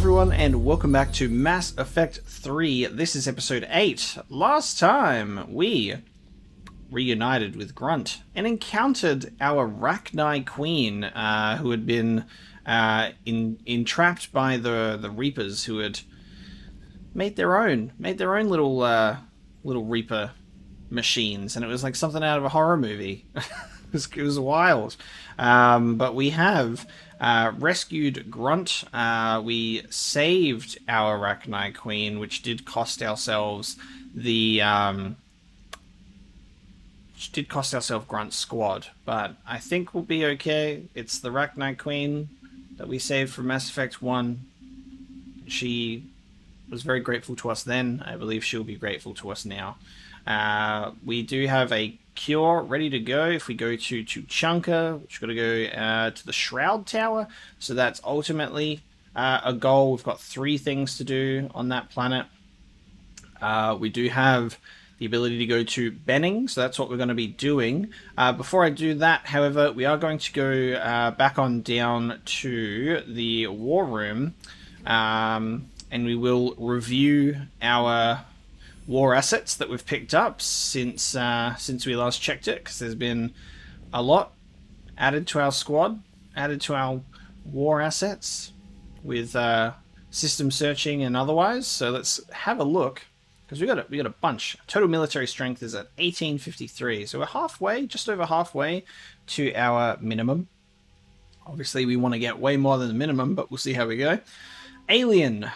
everyone, and welcome back to Mass Effect 3. This is episode 8. Last time, we reunited with Grunt and encountered our Rachni Queen, who had been entrapped by the Reapers, who had made their own little Reaper machines, and it was like something out of a horror movie. It was wild. But we have rescued Grunt. We saved our Rachni Queen, which did cost ourselves Grunt's squad. But I think we'll be okay. It's the Rachni Queen that we saved from Mass Effect 1. She was very grateful to us then. I believe she'll be grateful to us now. We do have a cure ready to go if we go to Tuchanka, which we've got to go to the Shroud Tower. So that's ultimately a goal. We've got 3 things to do on that planet. We do have the ability to go to Benning, so that's what we're going to be doing. Before I do that, however, we are going to go back on down to the War Room, and we will review our war assets that we've picked up since we last checked it, because there's been a lot added to our squad, added to our war assets with system searching and otherwise. So let's have a look, because we got a bunch. Total military strength is at 1853, so we're halfway, just over halfway to our minimum. Obviously we want to get way more than the minimum, but we'll see how we go. Alien.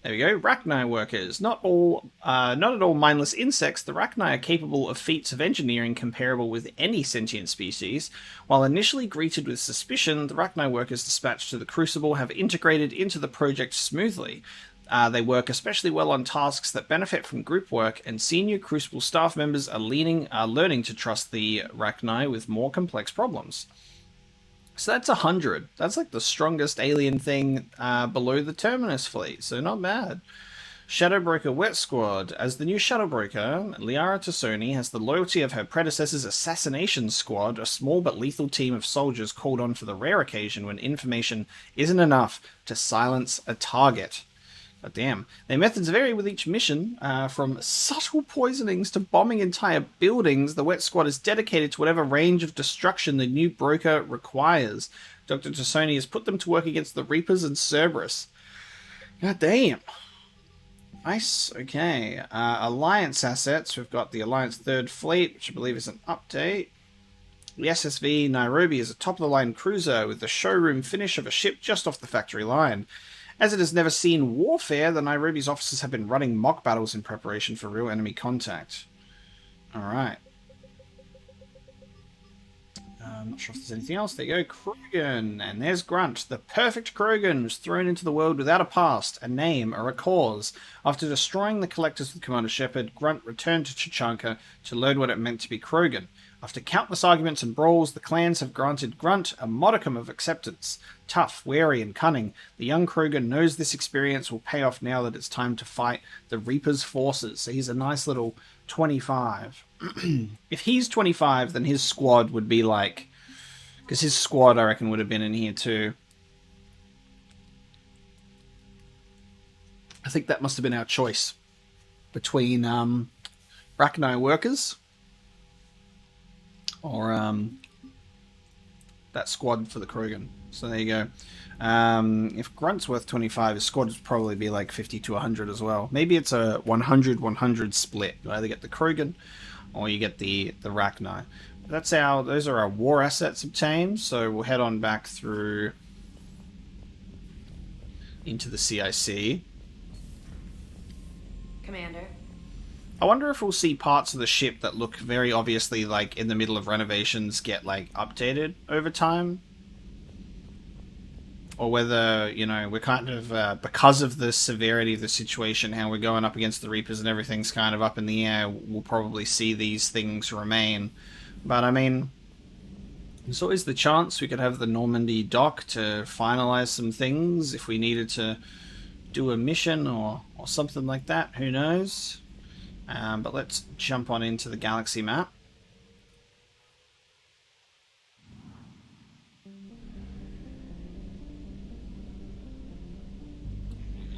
There we go. Rachni workers. Not at all mindless insects, the Rachni are capable of feats of engineering comparable with any sentient species. While initially greeted with suspicion, the Rachni workers dispatched to the Crucible have integrated into the project smoothly. They work especially well on tasks that benefit from group work, and senior Crucible staff members are learning to trust the Rachni with more complex problems. So that's 100. That's like the strongest alien thing below the Terminus fleet, so not bad. Shadowbroker Wet Squad. As the new Shadowbroker, Liara Tuchanka has the loyalty of her predecessor's Assassination Squad, a small but lethal team of soldiers called on for the rare occasion when information isn't enough to silence a target. God damn. Their methods vary with each mission, from subtle poisonings to bombing entire buildings. The Wet Squad is dedicated to whatever range of destruction the new broker requires. Dr. Tuchanka has put them to work against the Reapers and Cerberus. God damn. Nice. Okay. Alliance assets. We've got the Alliance 3rd Fleet, which I believe is an update. The SSV Nairobi is a top-of-the-line cruiser with the showroom finish of a ship just off the factory line. As it has never seen warfare, the Nairobi's officers have been running mock battles in preparation for real enemy contact. Alright. I'm not sure if there's anything else. There you go. Krogan. And there's Grunt. The perfect Krogan was thrown into the world without a past, a name, or a cause. After destroying the Collectors with Commander Shepard, Grunt returned to Tuchanka to learn what it meant to be Krogan. After countless arguments and brawls, the clans have granted Grunt a modicum of acceptance. Tough, wary, and cunning, the young Krogan knows this experience will pay off now that it's time to fight the Reaper's forces. So he's a nice little 25. If he's 25, then his squad would be like... Because his squad, I reckon, would have been in here too. I think that must have been our choice between Rachni workers or that squad for the Krogan. So there you go. If Grunt's worth 25, his squad would probably be like 50 to 100 as well. Maybe it's a 100-100 split. You either get the Krogan or you get the Rachni. Those are our war assets obtained. So we'll head on back through into the CIC. Commander. I wonder if we'll see parts of the ship that look very obviously like in the middle of renovations get like updated over time. Or whether, you know, we're kind of, because of the severity of the situation, how we're going up against the Reapers and everything's kind of up in the air, we'll probably see these things remain. But I mean, there's always the chance we could have the Normandy dock to finalize some things if we needed to do a mission or something like that. Who knows? But let's jump on into the galaxy map.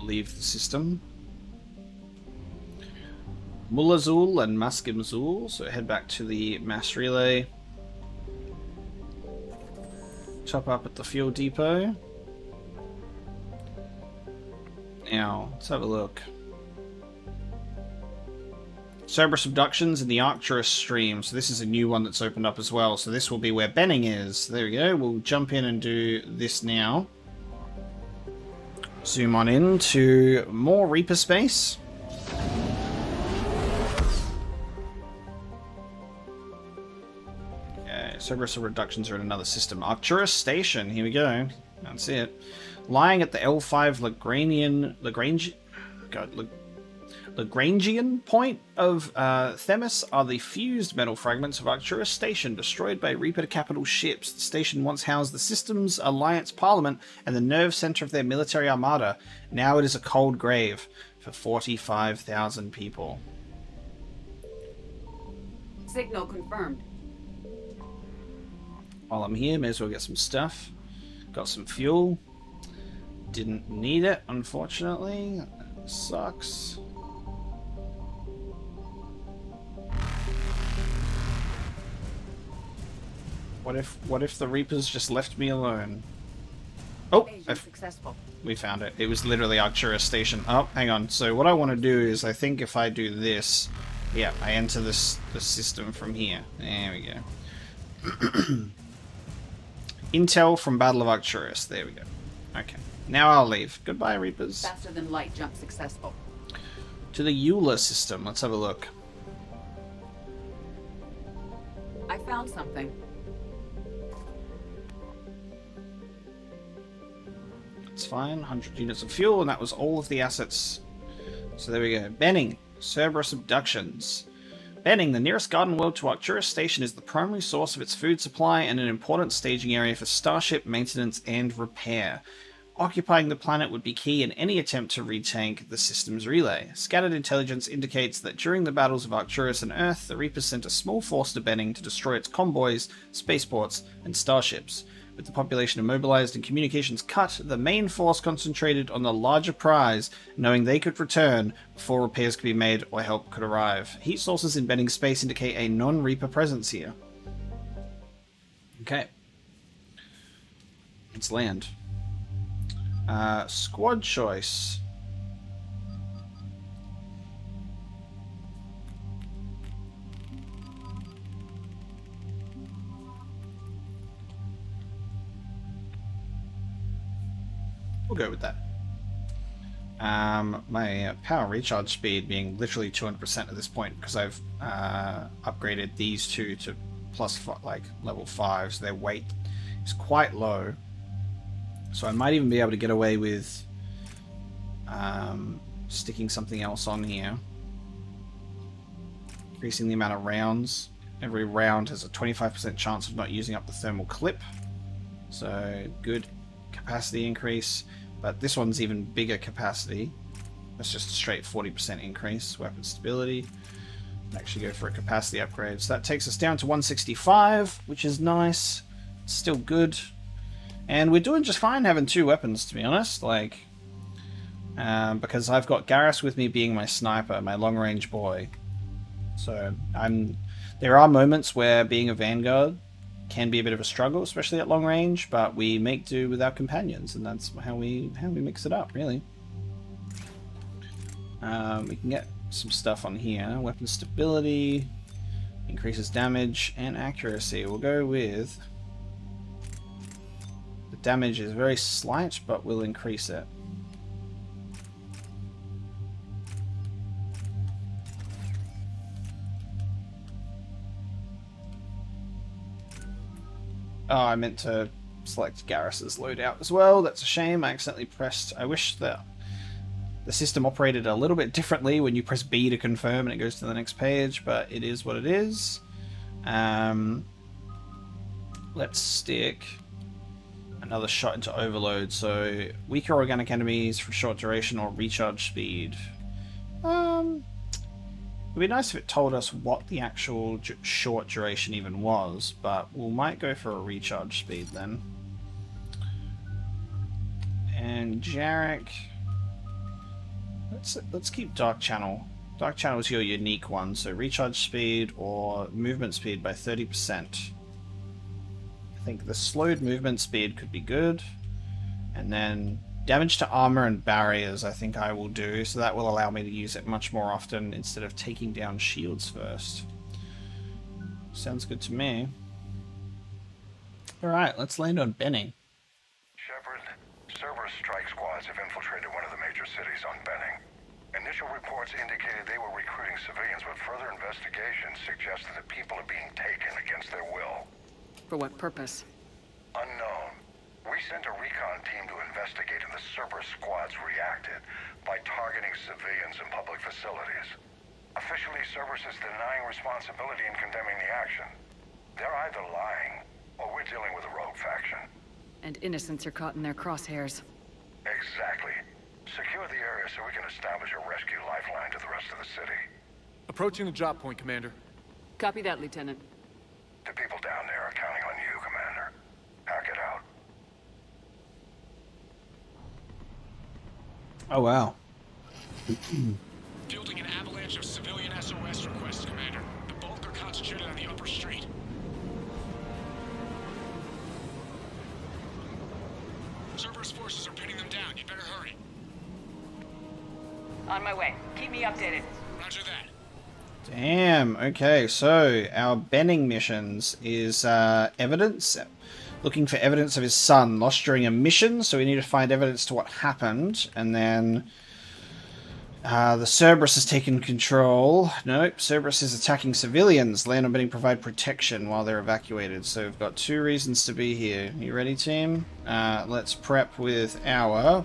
leave the system. Mulazul and Maskimzul, so head back to the mass relay. Top up at the fuel depot. Now, let's have a look. Cerberus abductions in the Arcturus stream. So this is a new one that's opened up as well. So this will be where Benning is. There we go. We'll jump in and do this now. Zoom on in to more Reaper space. Okay, Cerberus reductions are in another system. Arcturus station. Here we go. That's it. Lying at the L5 Lagrangian point of Themis are the fused metal fragments of Arcturus Station, destroyed by Reaper capital ships. The station once housed the Systems Alliance Parliament and the nerve center of their military armada. Now it is a cold grave for 45,000 people. Signal confirmed. While I'm here, may as well get some stuff. Got some fuel. Didn't need it, unfortunately. That sucks. What if the Reapers just left me alone? Oh, successful. We found it. It was literally Arcturus Station. Oh, hang on. So what I want to do is, I think if I do this, yeah, I enter the system from here. There we go. Intel from Battle of Arcturus. There we go. Okay. Now I'll leave. Goodbye, Reapers. Faster than light jump successful. To the Euler system. Let's have a look. I found something. It's fine. 100 units of fuel, and that was all of the assets. So there we go. Benning. Cerberus abductions. Benning, the nearest garden world to Arcturus Station, is the primary source of its food supply and an important staging area for starship maintenance and repair. Occupying the planet would be key in any attempt to retank the system's relay. Scattered intelligence indicates that during the battles of Arcturus and Earth, the Reapers sent a small force to Benning to destroy its convoys, spaceports, and starships. With the population immobilized and communications cut, the main force concentrated on the larger prize, knowing they could return before repairs could be made or help could arrive. Heat sources in Benning space indicate a non-Reaper presence here. Okay. Let's land. Squad choice. We'll go with that. My power recharge speed being literally 200% at this point because I've upgraded these two to like level 5, so their weight is quite low. So I might even be able to get away with sticking something else on here. Increasing the amount of rounds. Every round has a 25% chance of not using up the thermal clip. So good capacity increase. But this one's even bigger capacity. That's just a straight 40% increase. Weapon stability. Actually go for a capacity upgrade. So that takes us down to 165, which is nice. It's still good. And we're doing just fine having 2 weapons, to be honest. Like, because I've got Garrus with me being my sniper, my long-range boy. So there are moments where being a Vanguard can be a bit of a struggle, especially at long range, but we make do with our companions, and that's how we mix it up, really. We can get some stuff on here. Weapon stability, increases damage and accuracy. We'll go with the damage is very slight, but we'll increase it. Oh, I meant to select Garrus's loadout as well. That's a shame. I accidentally pressed... I wish that the system operated a little bit differently when you press B to confirm and it goes to the next page, but it is what it is. Let's stick another shot into Overload. So, weaker organic enemies for short duration or recharge speed. It would be nice if it told us what the actual short duration even was, but we might go for a recharge speed then. And Jarek, Let's keep Dark Channel. Dark Channel is your unique one, so recharge speed or movement speed by 30%. I think the slowed movement speed could be good. And then damage to armor and barriers I think I will do, so that will allow me to use it much more often instead of taking down shields first. Sounds good to me. Alright, let's land on Benning. Shepard, Cerberus strike squads have infiltrated one of the major cities on Benning. Initial reports indicated they were recruiting civilians, but further investigation suggests that the people are being taken against their will. For what purpose? Unknown. We sent a recon team to investigate, and the Cerberus squads reacted by targeting civilians in public facilities. Officially, Cerberus is denying responsibility and condemning the action. They're either lying, or we're dealing with a rogue faction. And innocents are caught in their crosshairs. Exactly. Secure the area so we can establish a rescue lifeline to the rest of the city. Approaching the drop point, Commander. Copy that, Lieutenant. The people down there are counting on you, Commander. Hack it out. Oh wow. Fielding an avalanche of civilian SOS requests, Commander. The bulk are concentrated on the upper street. Cerberus forces are pinning them down. You'd better hurry. On my way. Keep me updated. Roger that. Damn, okay, so our Benning missions is evidence. Looking for evidence of his son lost during a mission, so we need to find evidence to what happened. And then the Cerberus has taken control. Nope, Cerberus is attacking civilians. Land on Benning provide protection while they're evacuated. So we've got 2 reasons to be here. You ready, team? Let's prep with our...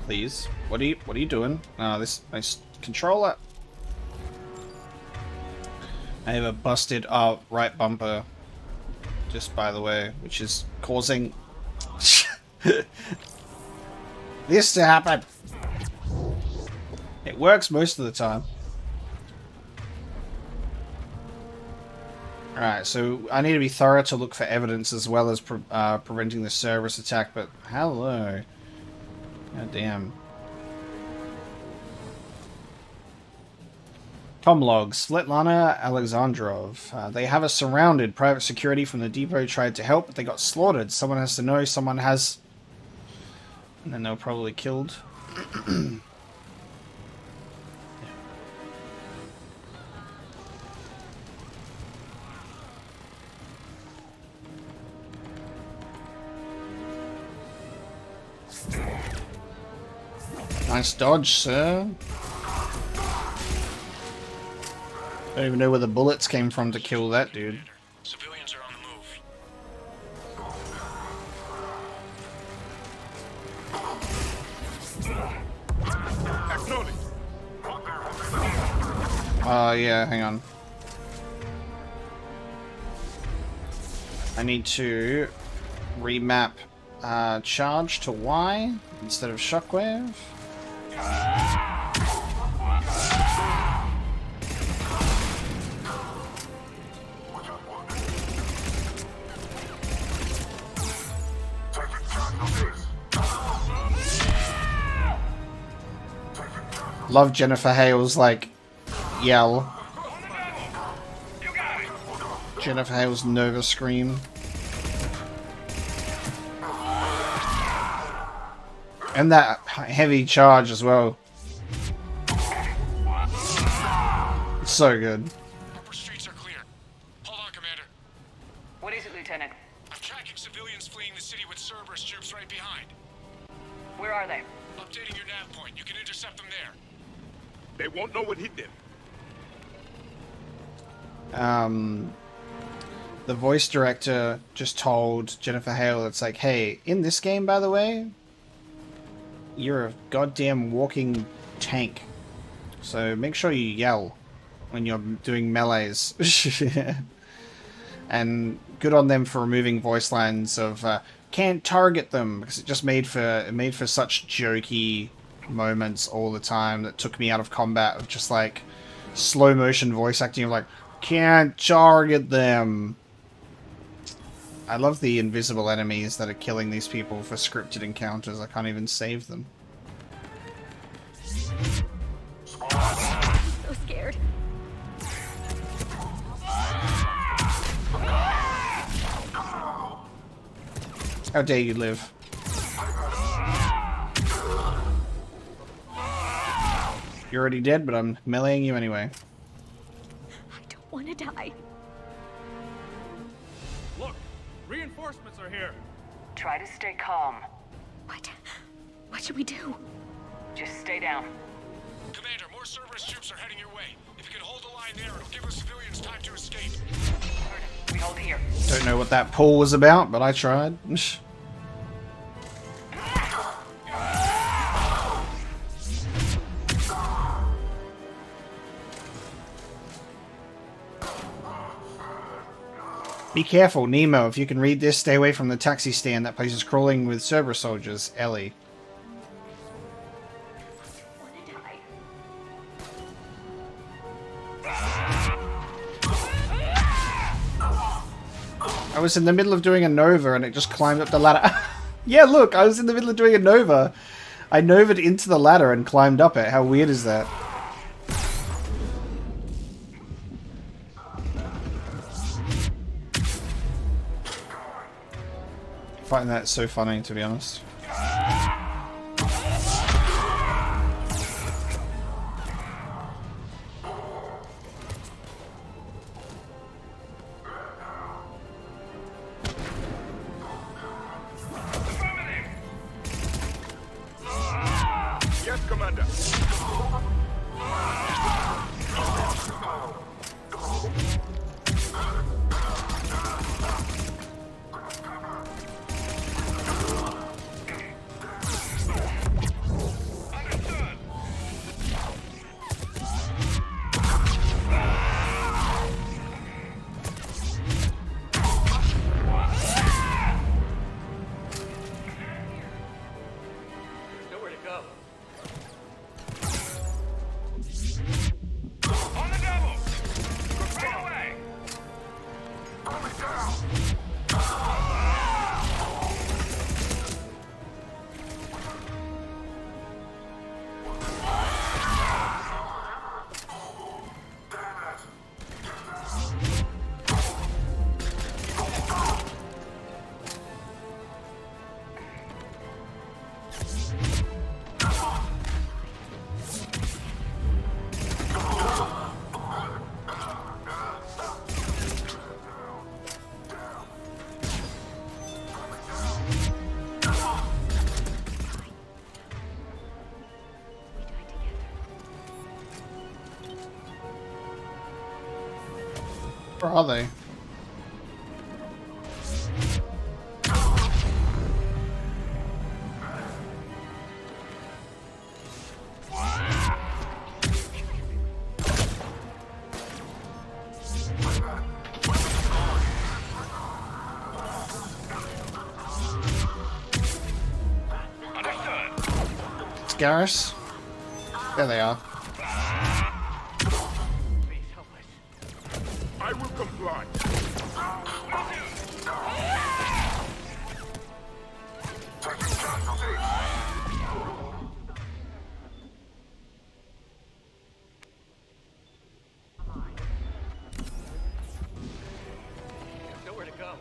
Please. What are you doing? This nice controller. I have a busted right bumper. Just by the way, which is causing this to happen. It works most of the time. Alright, so I need to be thorough to look for evidence as well as preventing the Cerberus attack, but hello. God damn. Com logs. Svetlana Alexandrov. They have us surrounded. Private security from the depot tried to help, but they got slaughtered. Someone has to know. Someone has... And then they were probably killed. Nice dodge, sir. Don't even know where the bullets came from to kill that dude. Civilians are on the move. Yeah, hang on. I need to remap charge to Y instead of shockwave. Love Jennifer Hale's like yell. Jennifer Hale's Nova scream. And that heavy charge as well. It's so good. Upper streets are clear. Hold on, Commander. What is it, Lieutenant? I'm tracking civilians fleeing the city with Cerberus troops right behind. Where are they? Updating your nav point. You can intercept them there. They won't know what hit them. The voice director just told Jennifer Hale, it's like, hey, in this game, by the way, you're a goddamn walking tank. So make sure you yell when you're doing melees. And good on them for removing voice lines of can't target them, because it just made for such jokey moments all the time that took me out of combat of just like slow motion voice acting of like can't target them. I love the invisible enemies that are killing these people for scripted encounters. I can't even save them. How dare you live? You're already dead, but I'm meleeing you anyway. I don't want to die. Look, reinforcements are here. Try to stay calm. What? What should we do? Just stay down. Commander, more Cerberus troops are heading your way. If you can hold the line there, it'll give the civilians time to escape. We hold here. Don't know what that pull was about, but I tried. Be careful, Nemo. If you can read this, stay away from the taxi stand. That place is crawling with Cerberus soldiers. Ellie. I was in the middle of doing a Nova and it just climbed up the ladder. Yeah, look, I was in the middle of doing a Nova. I Nova'd into the ladder and climbed up it. How weird is that? I find that so funny, to be honest. Yes, Commander. Nowhere to go. On the double! Right away! Where are they? It's Garrus? There they are. Please help us. I will comply. There's nowhere to go.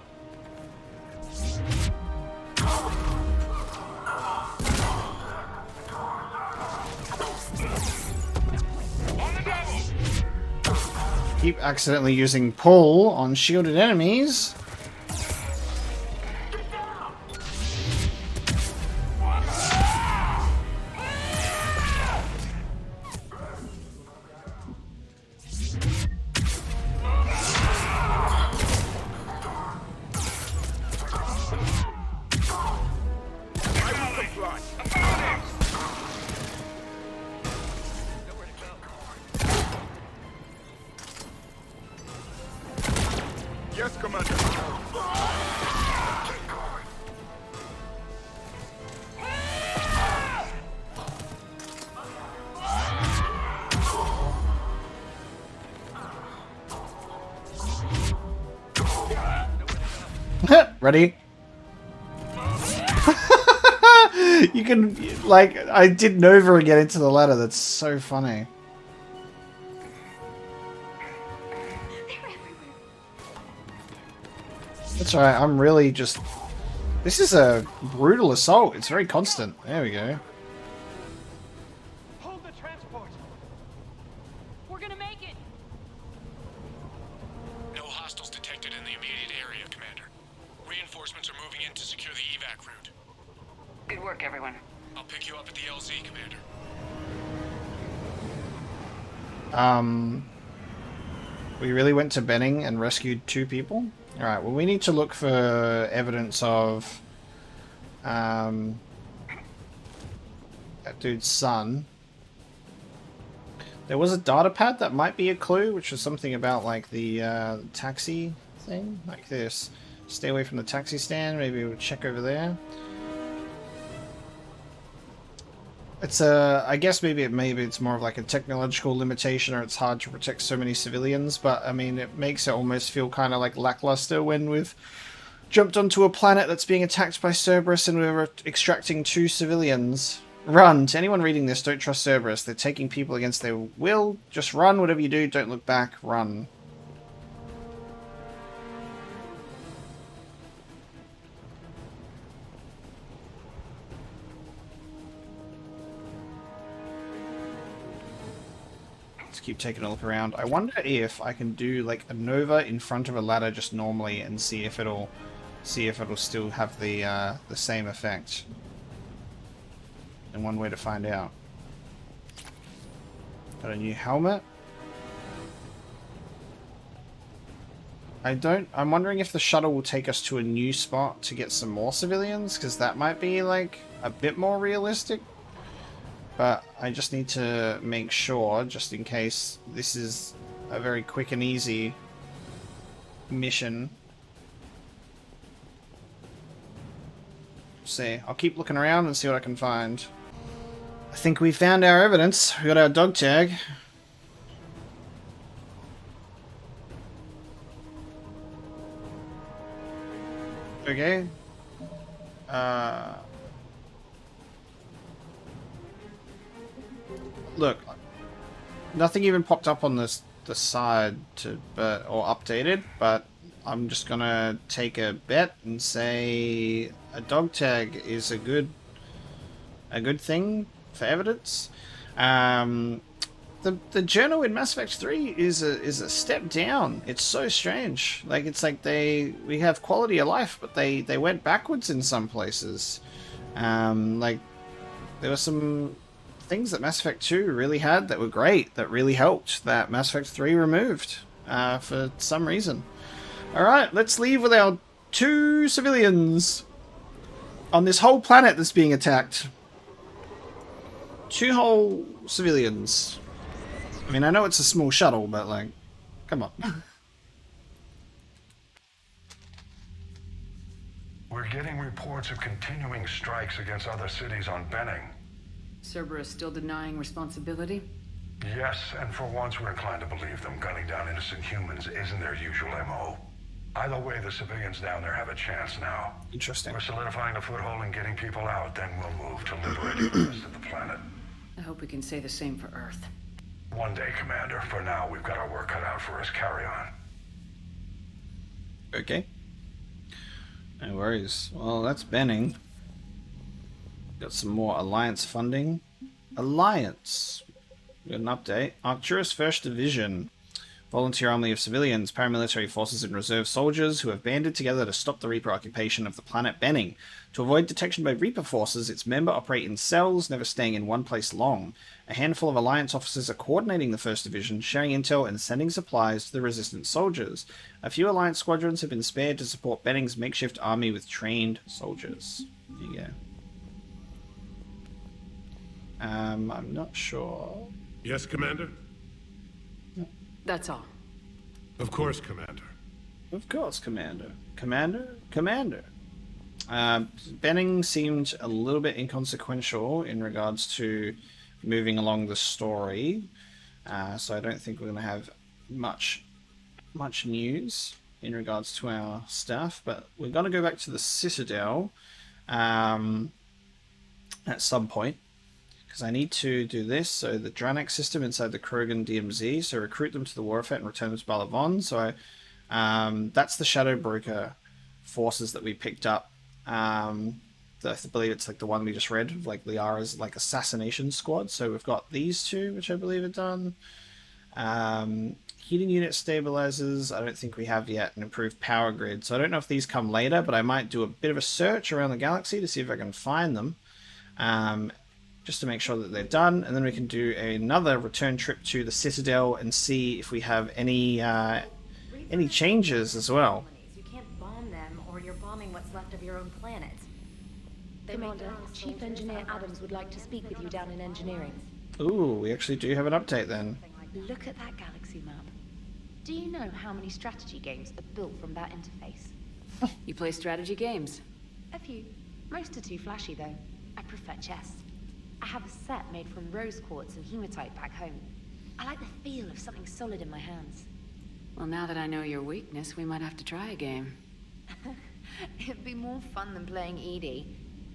On the double! Keep accidentally using pull on shielded enemies. I will comply. Nowhere to go. Yes, Commander. Ready? You can, like, I did Nova and get into the ladder. That's so funny. That's alright, I'm really just This is a brutal assault. It's very constant. There we go. Hold the transport. We're gonna make it. No hostiles detected in the immediate area, Commander. Reinforcements are moving in to secure the evac route. Good work, everyone. I'll pick you up at the LZ, Commander. We really went to Benning and rescued 2 people? Alright, well we need to look for evidence of that dude's son. There was a data pad that might be a clue, which was something about like the taxi thing, like this. Stay away from the taxi stand, maybe we'll check over there. It's I guess maybe it's more of like a technological limitation, or it's hard to protect so many civilians, but I mean it makes it almost feel kind of like lackluster when we've jumped onto a planet that's being attacked by Cerberus and we're extracting 2 civilians. Run! To anyone reading this, don't trust Cerberus. They're taking people against their will. Just run, whatever you do, don't look back, run. Keep taking a look around. I wonder if I can do like a nova in front of a ladder just normally and see if it'll still have the same effect. And one way to find out. Got a new helmet. I'm wondering if the shuttle will take us to a new spot to get some more civilians, because that might be like a bit more realistic. But I just need to make sure, just in case this is a very quick and easy mission. See, I'll keep looking around and see what I can find. I think we found our evidence. We got our dog tag. Okay. Look, nothing even popped up on the side or updated, but I'm just gonna take a bet and say a dog tag is a good thing for evidence. The journal in Mass Effect 3 is a step down. It's so strange. Like it's like we have quality of life, but they went backwards in some places. Like there were some things that Mass Effect 2 really had that were great, that really helped, that Mass Effect 3 removed for some reason. Alright, let's leave with our 2 civilians on this whole planet that's being attacked. 2 whole civilians. I mean, I know it's a small shuttle, but like, come on. We're getting reports of continuing strikes against other cities on Benning. Cerberus still denying responsibility? Yes, and for once we're inclined to believe them. Gunning down innocent humans isn't their usual MO. Either way, the civilians down there have a chance now. Interesting. We're solidifying a foothold and getting people out, then we'll move to liberating the rest of the planet. I hope we can say the same for Earth. One day, Commander. For now, we've got our work cut out for us. Carry on. Okay. No worries. Well, that's Benning. Got some more Alliance funding. Alliance. Got an update. Arcturus 1st Division. Volunteer army of civilians, paramilitary forces and reserve soldiers who have banded together to stop the Reaper occupation of the planet Benning. To avoid detection by Reaper forces, its members operate in cells, never staying in one place long. A handful of Alliance officers are coordinating the 1st Division, sharing intel and sending supplies to the resistant soldiers. A few Alliance squadrons have been spared to support Benning's makeshift army with trained soldiers. There you go. I'm not sure. Yes, Commander? That's all. Of course, Commander. Of course, Commander. Commander. Benning seemed a little bit inconsequential in regards to moving along the story. So I don't think we're going to have much news in regards to our stuff. But we're going to go back to the Citadel at some point. Because I need to do this, so the Dranak system inside the Krogan DMZ, so recruit them to the war effort and return them to Balavon. So that's the Shadow Broker forces that we picked up I believe it's like the one we just read, of like Liara's like assassination squad. So we've got these two, which I believe are done. Heating unit stabilizers, I don't think we have yet. An improved power grid. So I don't know if these come later, but I might do a bit of a search around the galaxy to see if I can find them. Just to make sure that they're done. And then we can do another return trip to the Citadel and see if we have any changes as well. You can't bomb them, or you're bombing what's left of your own planet. Commander, Chief Engineer Adams would like to speak with you down in engineering. Ooh, we actually do have an update then. Look at that galaxy map. Do you know how many strategy games are built from that interface? You play strategy games? A few. Most are too flashy, though. I prefer chess. I have a set made from rose quartz and hematite back home. I like the feel of something solid in my hands. Well, now that I know your weakness, we might have to try a game. It'd be more fun than playing Edie.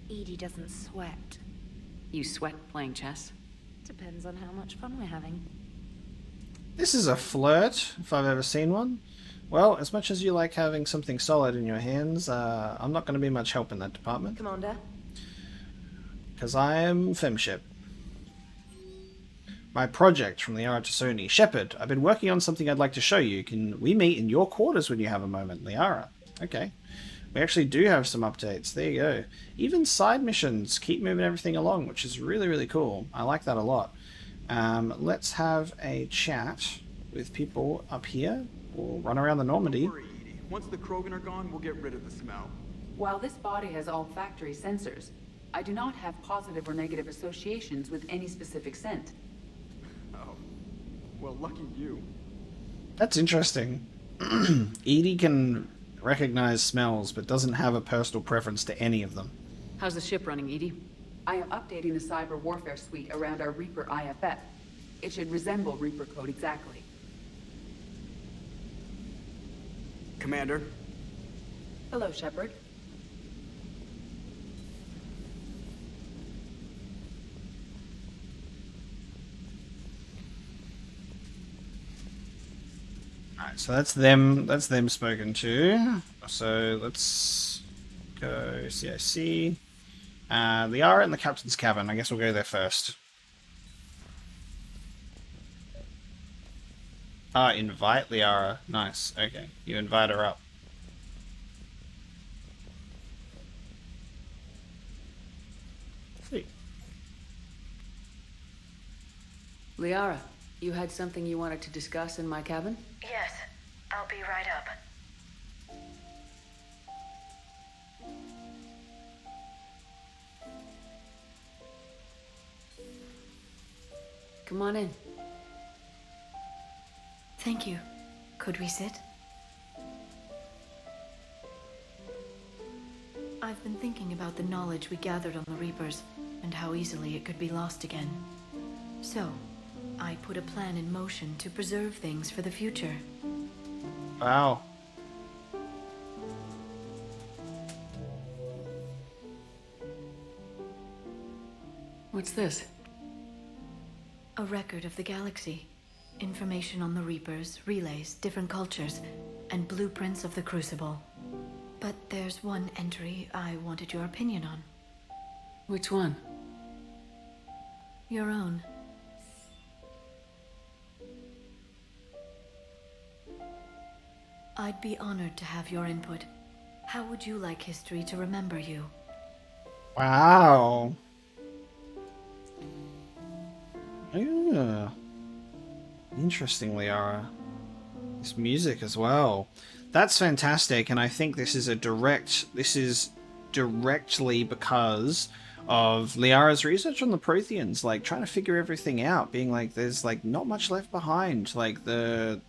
Edie doesn't sweat. You sweat playing chess? Depends on how much fun we're having. This is a flirt, if I've ever seen one. Well, as much as you like having something solid in your hands, I'm not going to be much help in that department. Commander? Because I am femship. My project from Liara to Sony. Shepard, I've been working on something I'd like to show you. Can we meet in your quarters when you have a moment, Liara? Okay. We actually do have some updates. There you go. Even side missions keep moving everything along, which is really, really cool. I like that a lot. Let's have a chat with people up here. We'll run around the Normandy. Once the Krogan are gone, we'll get rid of the smell. While this body has all factory sensors, I do not have positive or negative associations with any specific scent. Oh. Well, lucky you. That's interesting. Edie can recognize smells, but doesn't have a personal preference to any of them. How's the ship running, Edie? I am updating the cyber warfare suite around our Reaper IFF. It should resemble Reaper code exactly. Commander? Hello, Shepard. Alright, so that's them spoken to. So let's go CIC. Liara in the captain's cabin. I guess we'll go there first. Invite Liara. Nice. Okay. You invite her up. Sweet. Liara, you had something you wanted to discuss in my cabin? Yes. I'll be right up. Come on in. Thank you. Could we sit? I've been thinking about the knowledge we gathered on the Reapers, and how easily it could be lost again. So, I put a plan in motion to preserve things for the future. Wow. What's this? A record of the galaxy. Information on the Reapers, relays, different cultures, and blueprints of the Crucible. But there's one entry I wanted your opinion on. Which one? Your own. I'd be honored to have your input. How would you like history to remember you? Wow. Yeah. Interesting, Liara. This music as well. That's fantastic, and I think this is directly because of Liara's research on the Protheans, like trying to figure everything out, being like there's like not much left behind. Like we're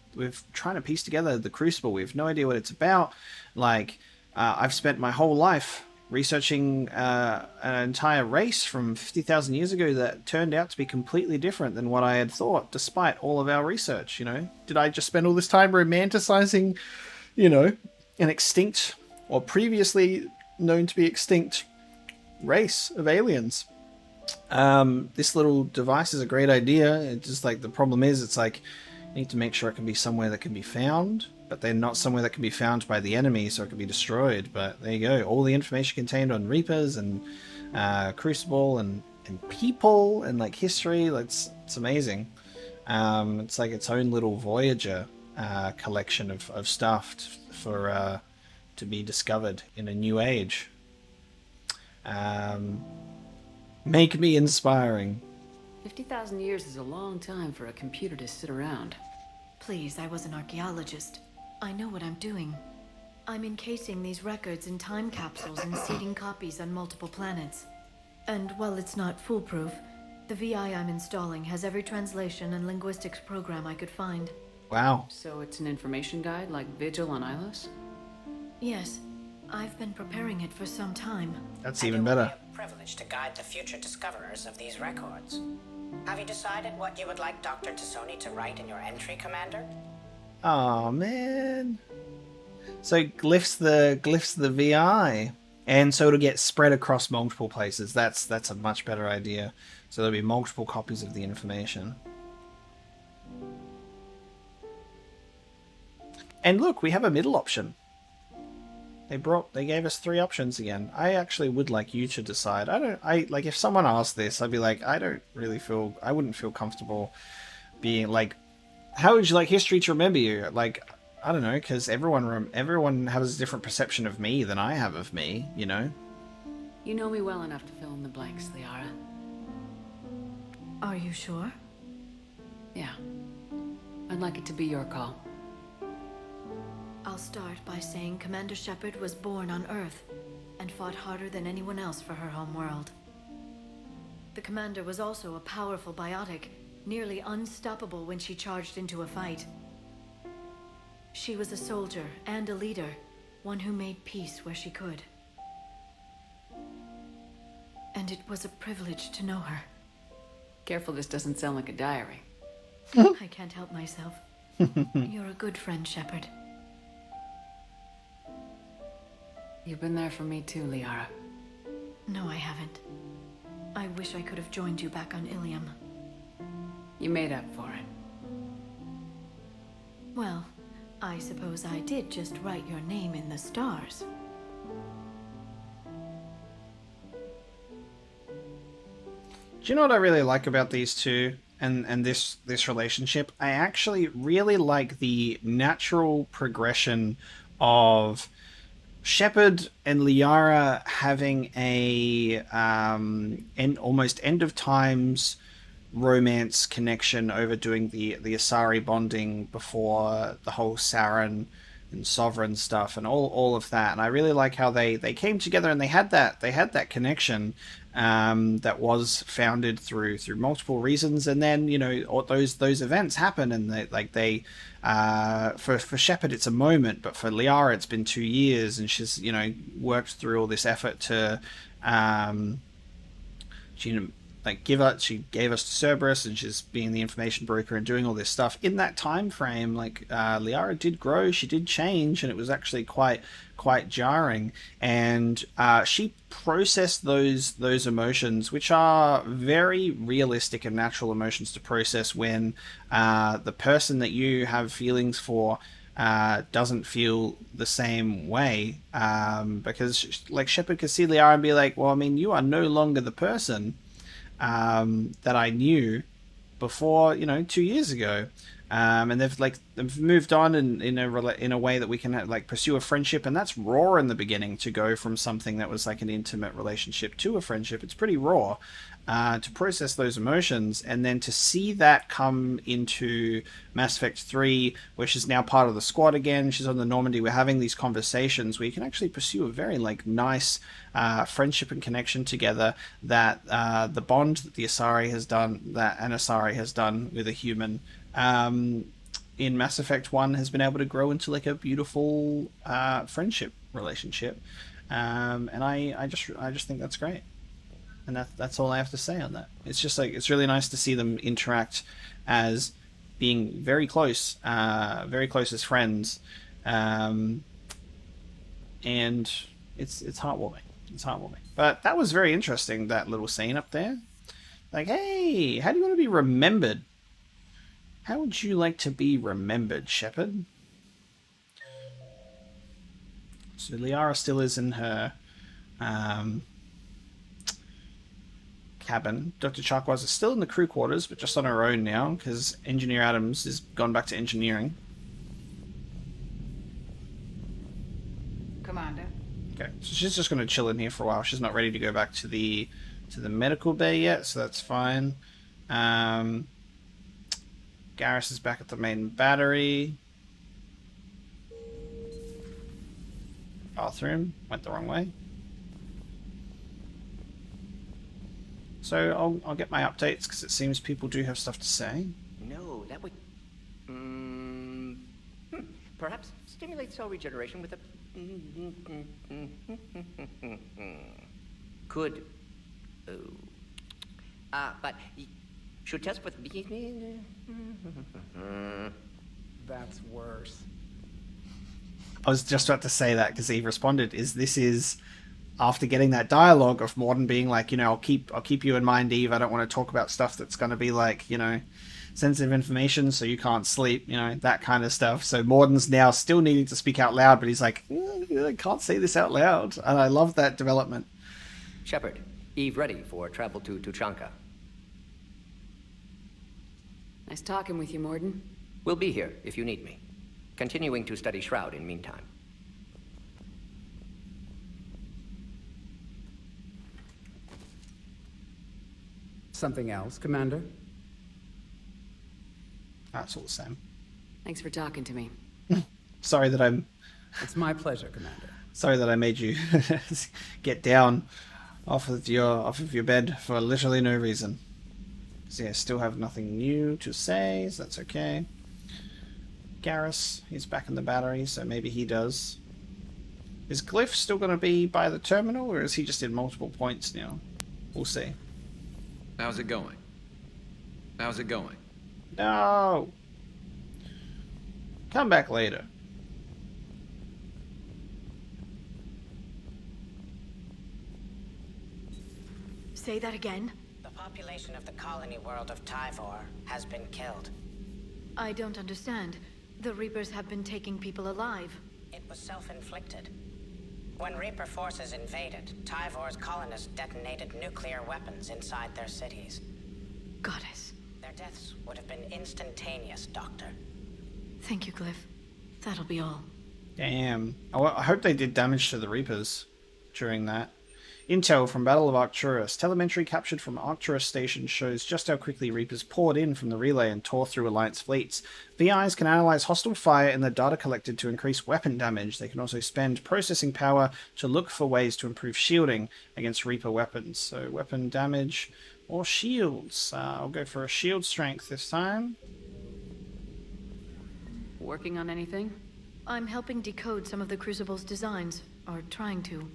trying to piece together the Crucible. We have no idea what it's about. Like I've spent my whole life researching an entire race from 50,000 years ago that turned out to be completely different than what I had thought, despite all of our research, you know? Did I just spend all this time romanticizing, you know, an extinct, or previously known to be extinct, race of aliens? This little device is a great idea. It's just like, the problem is, it's like, you need to make sure it can be somewhere that can be found. but they're not somewhere that can be found by the enemy, so it can be destroyed. But there you go. All the information contained on Reapers and Crucible and people and like history. It's amazing. It's like its own little Voyager collection of stuff for to be discovered in a new age. Make me inspiring. 50,000 years is a long time for a computer to sit around. Please, I was an archaeologist. I know what I'm doing. I'm encasing these records in time capsules and seeding copies on multiple planets. And while it's not foolproof, the VI I'm installing has every translation and linguistics program I could find. Wow. So it's an information guide like Vigil on Ilos? Yes. I've been preparing it for some time. That's even better. Privilege to guide the future discoverers of these records. Have you decided what you would like Dr. Tassoni to write in your entry, Commander? Oh man. So glyphs the VI. And so it'll get spread across multiple places. That's a much better idea. So there'll be multiple copies of the information. And look, we have a middle option. They gave us 3 options again. I actually would like you to decide. Like if someone asked this, I'd be like, I wouldn't feel comfortable being like, how would you like history to remember you? Like, I don't know, because everyone has a different perception of me than I have of me, you know? You know me well enough to fill in the blanks, Liara. Are you sure? Yeah. I'd like it to be your call. I'll start by saying Commander Shepard was born on Earth and fought harder than anyone else for her home world. The Commander was also a powerful biotic, nearly unstoppable when she charged into a fight. She was a soldier and a leader, one who made peace where she could. And it was a privilege to know her. Careful this doesn't sound like a diary. I can't help myself. You're a good friend, Shepard. You've been there for me too, Liara. No, I haven't. I wish I could have joined you back on Ilium. You made up for it. Well, I suppose I did just write your name in the stars. Do you know what I really like about these two and this relationship? I actually really like the natural progression of Shepard and Liara having a almost end of times romance connection over doing the Asari bonding before the whole Saren and Sovereign stuff and all of that. And I really like how they came together and they had that connection that was founded through multiple reasons. And then, you know, all those events happen and for Shepard it's a moment, but for Liara it's been 2 years and she's, you know, worked through all this effort to she gave us to Cerberus and she's being the information broker and doing all this stuff in that time frame. Like Liara did grow, she did change, and it was actually quite jarring. And she processed those emotions, which are very realistic and natural emotions to process when the person that you have feelings for doesn't feel the same way. Because like Shepard could see Liara and be like, well, I mean, you are no longer the person that I knew before, you know, 2 years ago, and they've moved on in a way that we can pursue a friendship, and that's raw in the beginning to go from something that was like an intimate relationship to a friendship. It's pretty raw to process those emotions, and then to see that come into Mass Effect 3, where she's now part of the squad again. She's on the Normandy. We're having these conversations where you can actually pursue a very nice friendship and connection together. That the bond that the Asari has done, that an Asari has done with a human in Mass Effect 1 has been able to grow into like a beautiful friendship relationship, and I just think that's great. And that's all I have to say on that. It's just like, it's really nice to see them interact as being very close as friends. And it's heartwarming. It's heartwarming. But that was very interesting, that little scene up there. Like, hey, how do you want to be remembered? How would you like to be remembered, Shepard? So Liara still is in her cabin. Dr. Charquoise is still in the crew quarters, but just on her own now, because Engineer Adams is gone back to engineering. Commander. Okay, so she's just going to chill in here for a while. She's not ready to go back to the medical bay yet, so that's fine. Garrus is back at the main battery. Bathroom went the wrong way. So I'll get my updates because it seems people do have stuff to say. No, that would perhaps stimulate cell regeneration with a could but should test with That's worse. I was just about to say that because Eve responded, this is after getting that dialogue of Morden being like, I'll keep you in mind, Eve. I don't want to talk about stuff that's going to be like, sensitive information, so you can't sleep, that kind of stuff. So Morden's now still needing to speak out loud, but he's like, I can't say this out loud. And I love that development. Shepard, Eve ready for travel to Tuchanka. Nice talking with you, Morden. We'll be here if you need me. Continuing to study Shroud in meantime. Something else, Commander? That's all the same. Thanks for talking to me. Sorry that I'm... It's my pleasure, Commander. Sorry that I made you get down off of your bed for literally no reason. So yeah, I still have nothing new to say, so that's okay. Garrus, he's back in the battery, so maybe he does. Is Glyph still going to be by the terminal, or is he just in multiple points now? We'll see. How's it going? How's it going? No! Come back later. Say that again? The population of the colony world of Tyvor has been killed. I don't understand. The Reapers have been taking people alive. It was self-inflicted. When Reaper forces invaded, Tyvor's colonists detonated nuclear weapons inside their cities. Goddess. Their deaths would have been instantaneous, Doctor. Thank you, Glyph. That'll be all. Damn. I hope they did damage to the Reapers during that. Intel from Battle of Arcturus. Telemetry captured from Arcturus station shows just how quickly Reapers poured in from the relay and tore through Alliance fleets. VIs can analyze hostile fire in the data collected to increase weapon damage. They can also spend processing power to look for ways to improve shielding against Reaper weapons. So weapon damage or shields. I'll go for a shield strength this time. Working on anything? I'm helping decode some of the Crucible's designs, or trying to.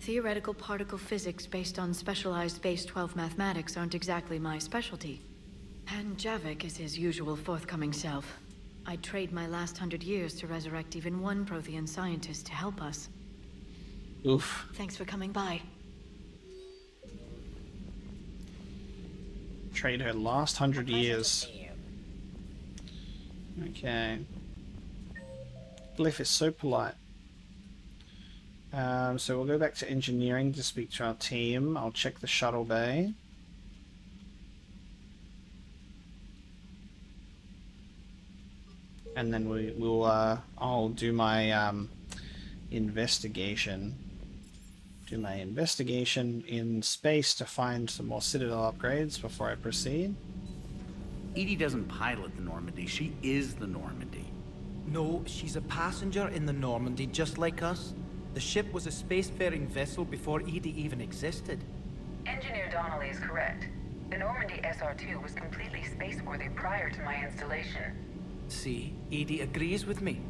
Theoretical particle physics based on specialized base 12 mathematics aren't exactly my specialty. And Javik is his usual forthcoming self. I'd trade my last 100 years to resurrect even one Prothean scientist to help us. Oof. Thanks for coming by. Trade her last 100 years. Okay. Glyph is so polite. So we'll go back to engineering to speak to our team. I'll check the shuttle bay. And then I'll do my investigation. Do my investigation in space to find some more Citadel upgrades before I proceed. Edie doesn't pilot the Normandy, she is the Normandy. No, she's a passenger in the Normandy, just like us. The ship was a spacefaring vessel before Edie even existed. Engineer Donnelly is correct. The Normandy SR-2 was completely spaceworthy prior to my installation. See, Edie agrees with me.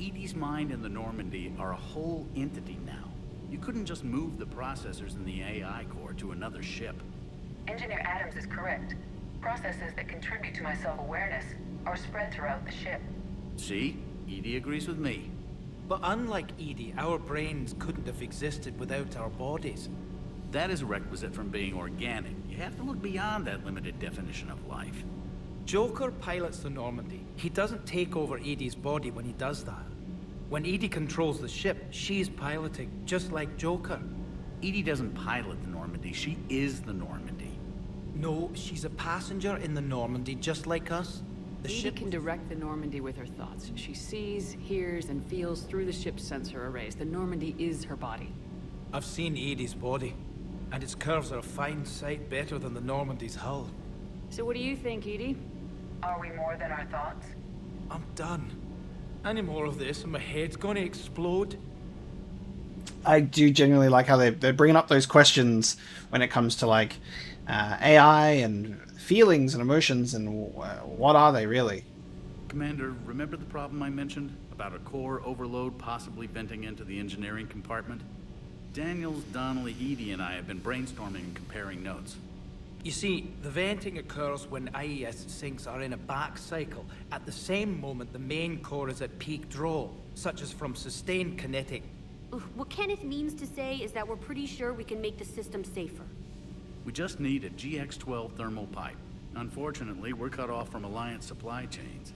Edie's mind and the Normandy are a whole entity now. You couldn't just move the processors in the AI core to another ship. Engineer Adams is correct. Processes that contribute to my self-awareness are spread throughout the ship. See? Edie agrees with me. But unlike Edie, our brains couldn't have existed without our bodies. That is a requisite from being organic. You have to look beyond that limited definition of life. Joker pilots the Normandy. He doesn't take over Edie's body when he does that. When Edie controls the ship, she's piloting, just like Joker. Edie doesn't pilot the Normandy, she is the Normandy. No, she's a passenger in the Normandy, just like us. The Edie ship can direct the Normandy with her thoughts. She sees, hears, and feels through the ship's sensor arrays. The Normandy is her body. I've seen Edie's body, and its curves are a fine sight better than the Normandy's hull. So what do you think, Edie? Are we more than our thoughts? I'm done. Any more of this and my head's gonna explode. I do genuinely like how they're bringing up those questions when it comes to like AI and feelings and emotions and what are they really? Commander, remember the problem I mentioned about a core overload possibly venting into the engineering compartment? Daniels, Donnelly, Edie, and I have been brainstorming and comparing notes. You see, the venting occurs when IES sinks are in a back cycle. At the same moment, the main core is at peak draw, such as from sustained kinetic. What Kenneth means to say is that we're pretty sure we can make the system safer. We just need a GX-12 thermal pipe. Unfortunately, we're cut off from Alliance supply chains.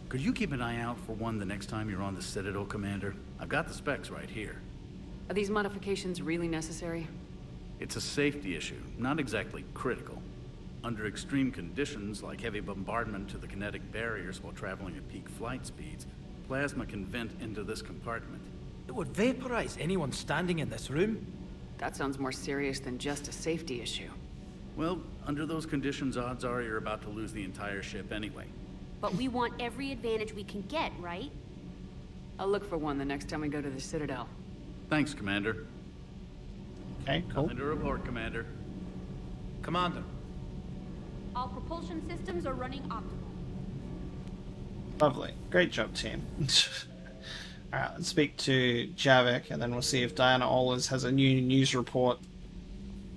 Could you keep an eye out for one the next time you're on the Citadel, Commander? I've got the specs right here. Are these modifications really necessary? It's a safety issue, not exactly critical. Under extreme conditions, like heavy bombardment to the kinetic barriers while traveling at peak flight speeds, plasma can vent into this compartment. It would vaporize anyone standing in this room. That sounds more serious than just a safety issue. Well, under those conditions, odds are you're about to lose the entire ship anyway. But we want every advantage we can get, right? I'll look for one the next time we go to the Citadel. Thanks, Commander. Okay, cool. Nothing to report, Commander. Commander. All propulsion systems are running optimal. Lovely. Great job, team. Alright, let's speak to Javik, and then we'll see if Diana Ollers has a new news report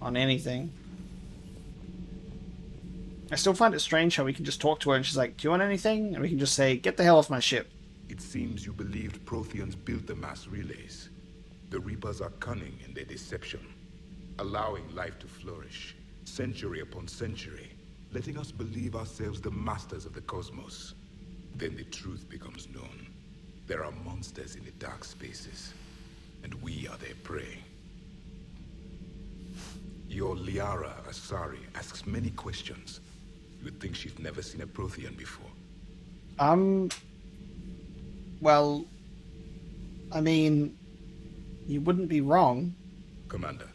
on anything. I still find it strange how we can just talk to her and she's like, do you want anything? And we can just say, get the hell off my ship. It seems you believed Protheans built the mass relays. The Reapers are cunning in their deception, allowing life to flourish, century upon century, letting us believe ourselves the masters of the cosmos. Then the truth becomes known. There are monsters in the dark spaces, and we are their prey. Your Liara Asari asks many questions. You'd think she's never seen a Prothean before. Well, I mean, you wouldn't be wrong. Commander.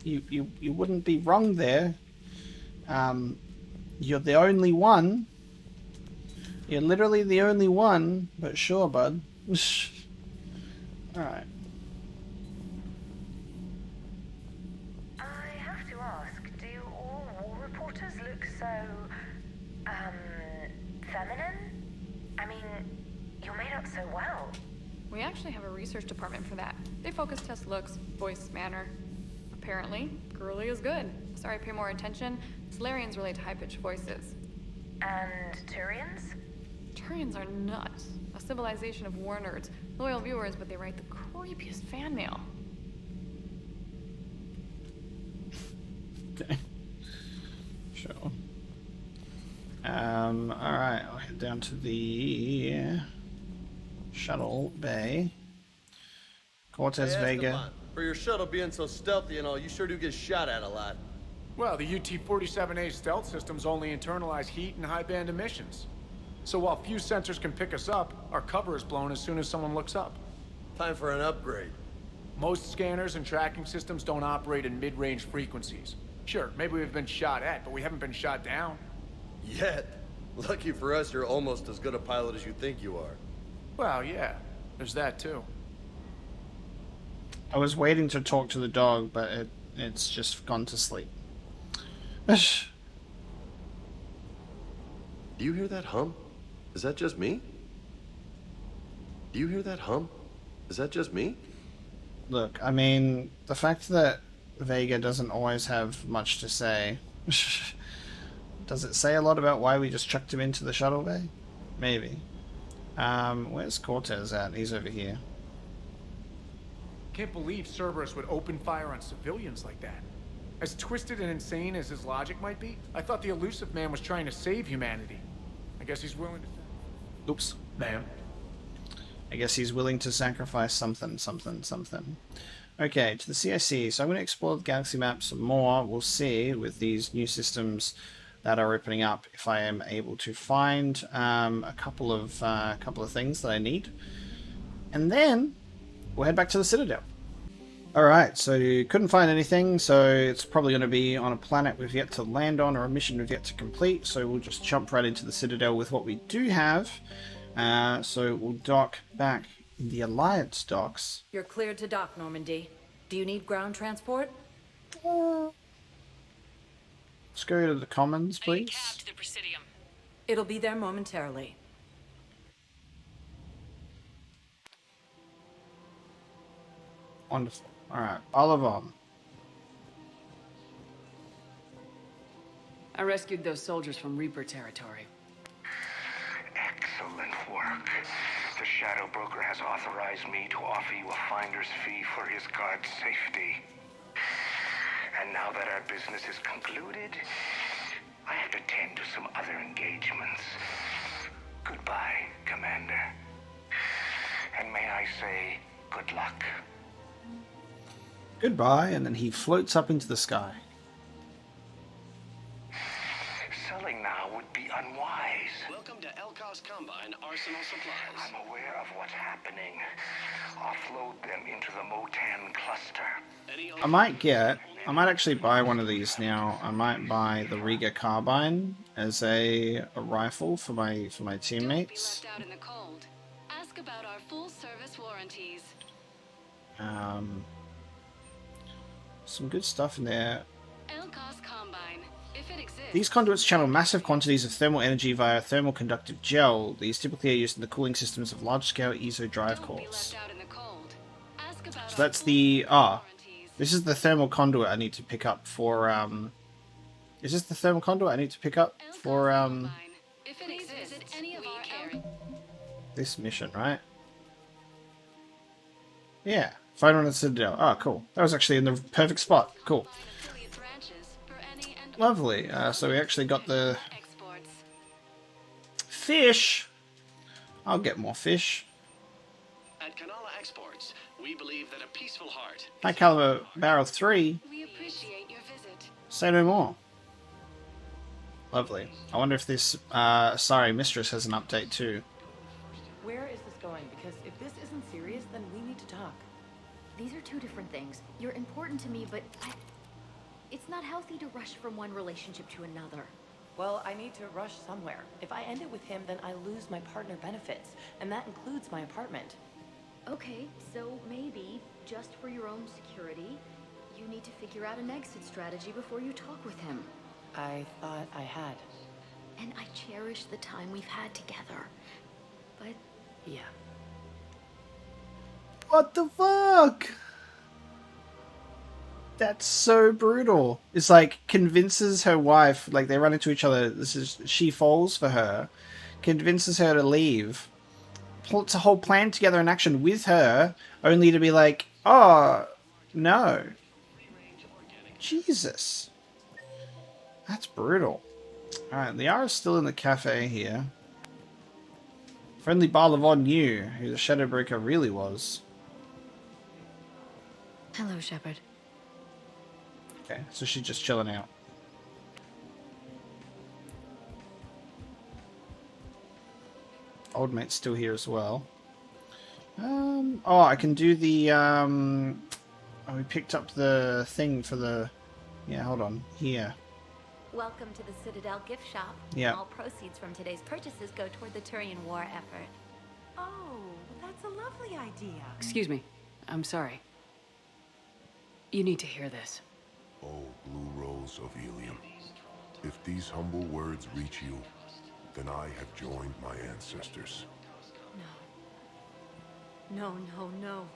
You wouldn't be wrong there. You're the only one. You're literally the only one, but sure, bud. Alright. I have to ask, do all war reporters look so, feminine? I mean, you're made up so well. We actually have a research department for that. They focus test looks, voice, manner. Apparently, girly is good. Sorry, pay more attention. Solarians relate to high-pitched voices. And Turians? Turians are nuts. A civilization of war nerds. Loyal viewers, but they write the creepiest fan mail. Okay. Sure. Alright, I'll head down to the shuttle bay. Cortez Hey, Vega. Esteban, for your shuttle being so stealthy and all, you sure do get shot at a lot. Well, the UT-47A stealth systems only internalize heat and high-band emissions. So while few sensors can pick us up, our cover is blown as soon as someone looks up. Time for an upgrade. Most scanners and tracking systems don't operate in mid-range frequencies. Sure, maybe we've been shot at, but we haven't been shot down. Yet. Lucky for us, you're almost as good a pilot as you think you are. Well, yeah. There's that, too. I was waiting to talk to the dog, but it's just gone to sleep. Do you hear that hum? Is that just me? Do you hear that hum? Is that just me? Look, I mean, the fact that Vega doesn't always have much to say. Does it say a lot about why we just chucked him into the shuttle bay? Maybe. Where's Cortez at? He's over here. Can't believe Cerberus would open fire on civilians like that. As twisted and insane as his logic might be, I thought the elusive man was trying to save humanity. I guess he's willing to... Oops. Ma'am. I guess he's willing to sacrifice something. Okay, to the CIC. So I'm going to explore the galaxy map some more. We'll see with these new systems that are opening up if I am able to find a couple of things that I need, and then we'll head back to the Citadel. Alright, so couldn't find anything, so it's probably going to be on a planet we've yet to land on or a mission we've yet to complete, so we'll just jump right into the Citadel with what we do have. So we'll dock back in the Alliance docks. You're cleared to dock, Normandy. Do you need ground transport? Let's go to the Commons, please. It'll be there momentarily. Wonderful. Alright, Oliver. I rescued those soldiers from Reaper territory. Excellent work. The Shadow Broker has authorized me to offer you a finder's fee for his guard's safety. And now that our business is concluded, I have to tend to some other engagements. Goodbye, Commander. And may I say, good luck. Goodbye, and then he floats up into the sky. Selling now would be unwise. Welcome to Elkos Combine Arsenal Supplies. I'm aware of what's happening. Offload them into the Motan cluster. I might actually buy one of these now. I might buy the Riga carbine as a rifle for my teammates. Don't be left out in the cold. Ask about our full service warranties. Some good stuff in there. Elkos Combine, if it exists. These conduits channel massive quantities of thermal energy via thermal conductive gel. These typically are used in the cooling systems of large-scale ESO drive cores. So that's the... this is the thermal conduit I need to pick up for... is this the thermal conduit I need to pick up for... If it exists, any of our this mission, right? Yeah. Find one at the Citadel. Oh, cool. That was actually in the perfect spot. Cool. Lovely. So we actually got the fish. I'll get more fish. At Kanala Exports, we believe that a peaceful heart. High caliber barrel 3. We appreciate your visit. Say no more. Lovely. I wonder if this sorry mistress has an update too. Where is this going? Because if this isn't serious, then we need to talk. These are two different things. You're important to me, but it's not healthy to rush from one relationship to another. Well, I need to rush somewhere. If I end it with him, then I lose my partner benefits, and that includes my apartment. Okay, so maybe, just for your own security, you need to figure out an exit strategy before you talk with him. I thought I had. And I cherish the time we've had together. But... yeah. What the fuck? That's so brutal. It's like convinces her wife, like they run into each other. She falls for her, convinces her to leave, puts a whole plan together in action with her, only to be like, oh, no. Jesus. That's brutal. Alright, Liara's still in the cafe here. Friendly Barlavon knew who the Shadow Broker really was. Hello, Shepard. Okay, so she's just chilling out. Old mate's still here as well. Oh, I can do the, oh, we picked up the thing for the, yeah, hold on, here. Welcome to the Citadel gift shop. Yeah. All proceeds from today's purchases go toward the Turian war effort. Oh, that's a lovely idea. Excuse me. I'm sorry. You need to hear this. Oh, blue rose of helium. If these humble words reach you, then I have joined my ancestors. No, no, no.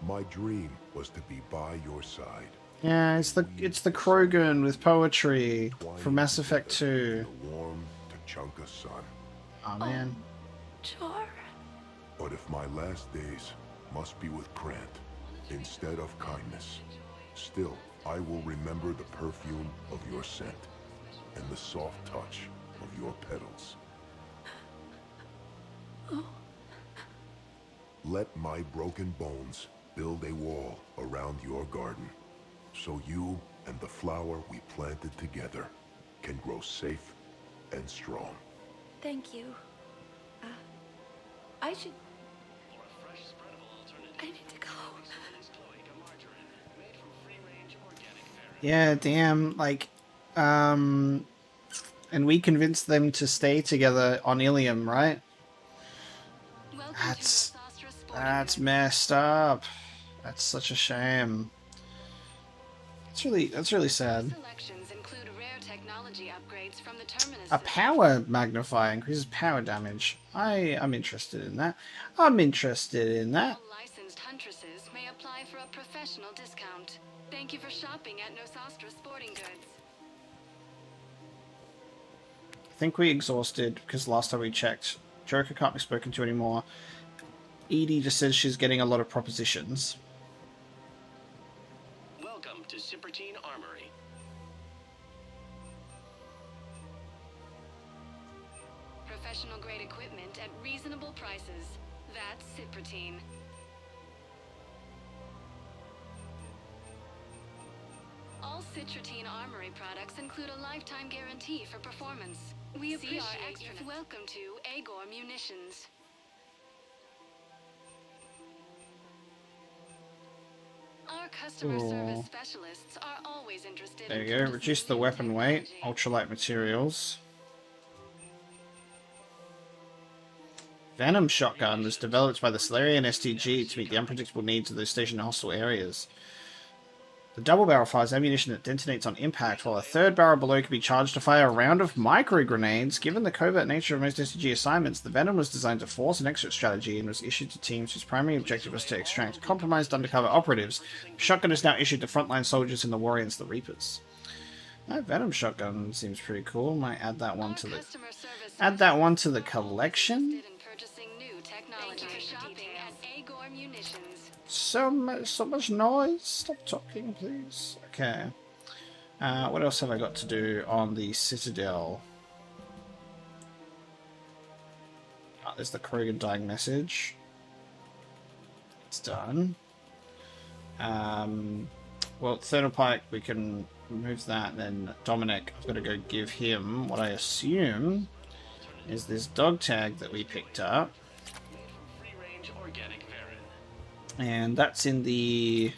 My dream was to be by your side. Yeah, it's the Krogan with poetry from Mass Effect 2. The warm Tuchanka sun. Oh man. Char. But if my last days must be with Krant instead of kindness, still I will remember the perfume of your scent and the soft touch of your petals. Oh. Let my broken bones build a wall around your garden, so you and the flower we planted together can grow safe and strong. Thank you. I should... I need to go. Yeah, damn, like, and we convinced them to stay together on Ilium, right? That's messed up. That's such a shame. That's really sad. Selections include rare technology upgrades from the terminus. A power magnifier increases power damage. I'm interested in that. I'm interested in that. Licensed huntresses may apply for a professional discount. Thank you for shopping at Nosastra Sporting Goods. I think we exhausted, because last time we checked, Joker can't be spoken to anymore. Edie just says she's getting a lot of propositions. Welcome to Cypertine Armory. Professional grade equipment at reasonable prices. That's Cypertine. All Cypertine Armory products include a lifetime guarantee for performance. We appreciate your welcome to Aegohr Munitions. Our customer service specialists are always interested. There you go. Reduce the weapon weight. Ultralight materials. Venom shotgun was developed by the Salarian STG to meet the unpredictable needs of those stationed in hostile areas. The double barrel fires ammunition that detonates on impact, while a third barrel below can be charged to fire a round of micro grenades. Given the covert nature of most STG assignments, the Venom was designed to force an exit strategy and was issued to teams whose primary objective was to extract compromised undercover operatives. The shotgun is now issued to frontline soldiers in the war against the Reapers. That Venom shotgun seems pretty cool. Might add that one to the collection. Thank you for shopping at Aegohr Munitions. So much noise. Stop talking, please. Okay. What else have I got to do on the Citadel? Oh, there's the Krogan dying message. It's done. Well, Thermal Pike, we can remove that. And then Dominic, I've got to go give him what I assume is this dog tag that we picked up. And that's in the...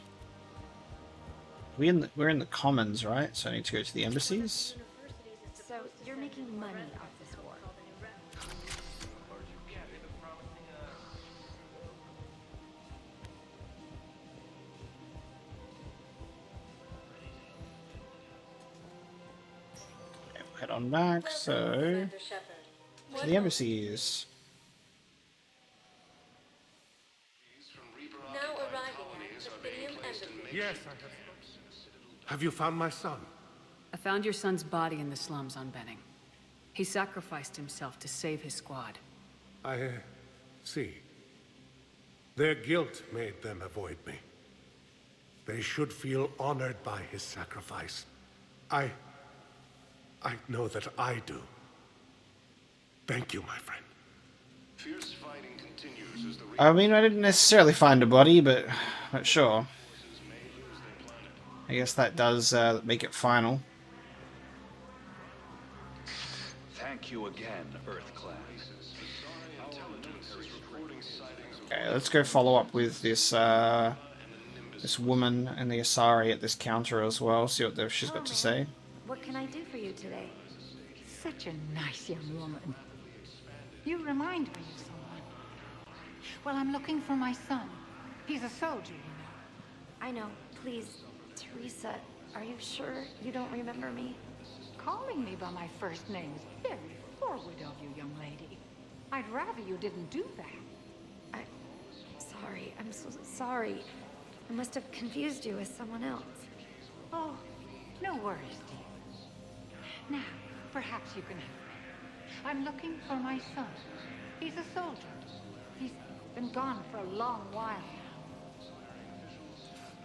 We're in the Commons, right? So I need to go to the embassies. So you're making money off this war. Okay, we'll head on back, so... To the embassies. Now arriving at the Pinium Embassy. Yes, I have. Have you found my son? I found your son's body in the slums on Benning. He sacrificed himself to save his squad. I see. Their guilt made them avoid me. They should feel honored by his sacrifice. I know that I do. Thank you, my friend. Fierce fighting continues as the I mean, I didn't necessarily find a body, but sure. I guess that does make it final. Thank you again, Earth Class. Okay, let's go follow up with this this woman and the Asari at this counter as well. See what she's got to say. What can I do for you today? Such a nice young woman. You remind me of someone. Well, I'm looking for my son. He's a soldier, you know. I know. Please, Teresa, are you sure you don't remember me? Calling me by my first name is very forward of you, young lady. I'd rather you didn't do that. Sorry. I'm so sorry. I must have confused you with someone else. Oh, no worries, dear. Now, perhaps you can help me. I'm looking for my son. He's a soldier. He's been gone for a long while now.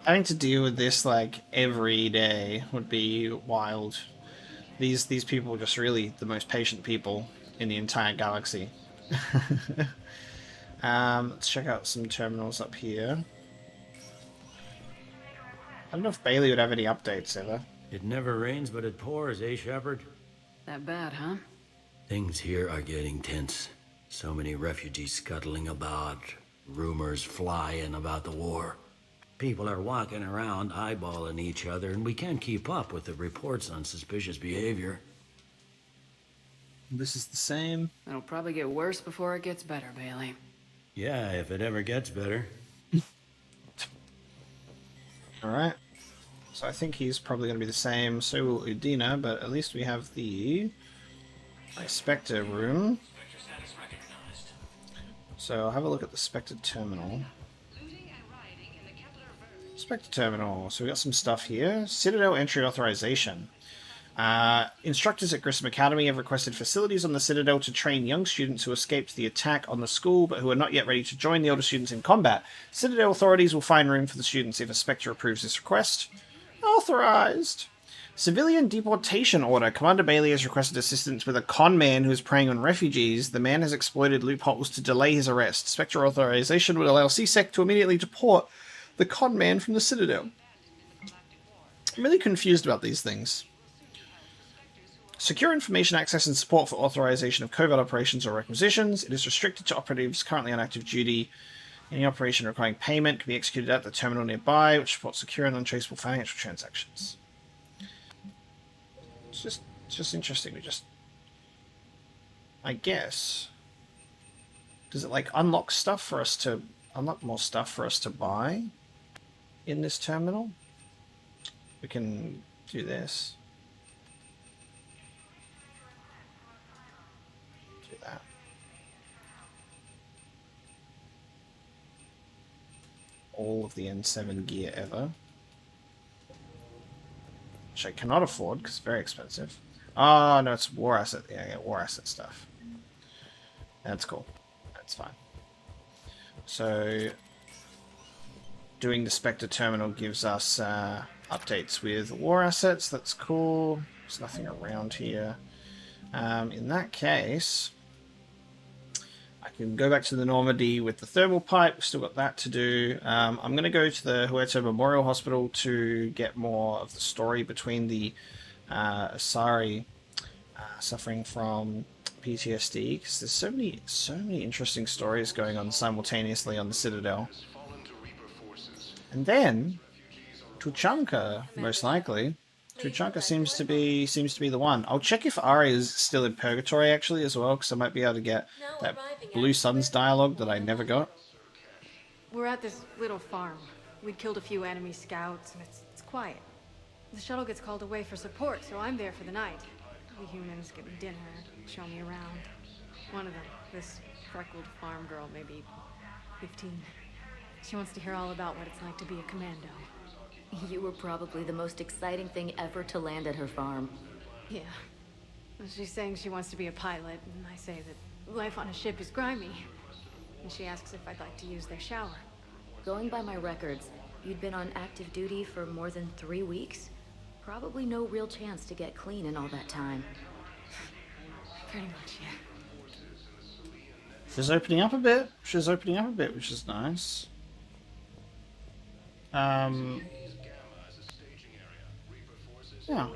Having to deal with this like every day would be wild. These people are just really the most patient people in the entire galaxy. Let's check out some terminals up here. I don't know if Bailey would have any updates ever. It never rains, but it pours, eh, Shepard? That bad, huh? Things here are getting tense. So many refugees scuttling about, rumors flying about the war. People are walking around eyeballing each other, and we can't keep up with the reports on suspicious behavior. This is the same. It'll probably get worse before it gets better, Bailey. Yeah, if it ever gets better. Alright. So I think he's probably going to be the same. So will Udina, but at least we have the Spectre room. So I'll have a look at the Spectre Terminal. Spectre Terminal. So we got some stuff here. Citadel entry authorization. Instructors at Grissom Academy have requested facilities on the Citadel to train young students who escaped the attack on the school but who are not yet ready to join the older students in combat. Citadel authorities will find room for the students if a Spectre approves this request. Authorized. Civilian deportation order. Commander Bailey has requested assistance with a con man who is preying on refugees. The man has exploited loopholes to delay his arrest. Spectre authorization would allow CSEC to immediately deport the con man from the Citadel. I'm really confused about these things. Secure information access and support for authorization of covert operations or requisitions. It is restricted to operatives currently on active duty. Any operation requiring payment can be executed at the terminal nearby, which supports secure and untraceable financial transactions. It's just interesting. I guess. Does it like unlock stuff for us to unlock more stuff for us to buy in this terminal? We can do this. Do that. All of the N7 gear ever. Which I cannot afford because it's very expensive. Oh, no, it's war asset. Yeah, I get war asset stuff. That's cool. That's fine. So, doing the Spectre Terminal gives us updates with war assets. That's cool. There's nothing around here. In that case, I can go back to the Normandy with the thermal pipe. We've still got that to do. I'm going to go to the Huerta Memorial Hospital to get more of the story between the Asari suffering from PTSD, because there's so many interesting stories going on simultaneously on the Citadel. And then Tuchanka, most likely. Tuchanka seems to be the one. I'll check if Ari is still in Purgatory actually as well, because I might be able to get that Blue Suns dialogue that I never got. We're at this little farm. We'd killed a few enemy scouts, and it's quiet. The shuttle gets called away for support, so I'm there for the night. The humans give me dinner, show me around. One of them, this freckled farm girl, maybe 15. She wants to hear all about what it's like to be a commando. You were probably the most exciting thing ever to land at her farm. Yeah. She's saying she wants to be a pilot, and I say that life on a ship is grimy. And she asks if I'd like to use their shower. Going by my records, you'd been on active duty for more than 3 weeks. Probably no real chance to get clean in all that time. Pretty much, yeah. She's opening up a bit. Which is nice. Yeah.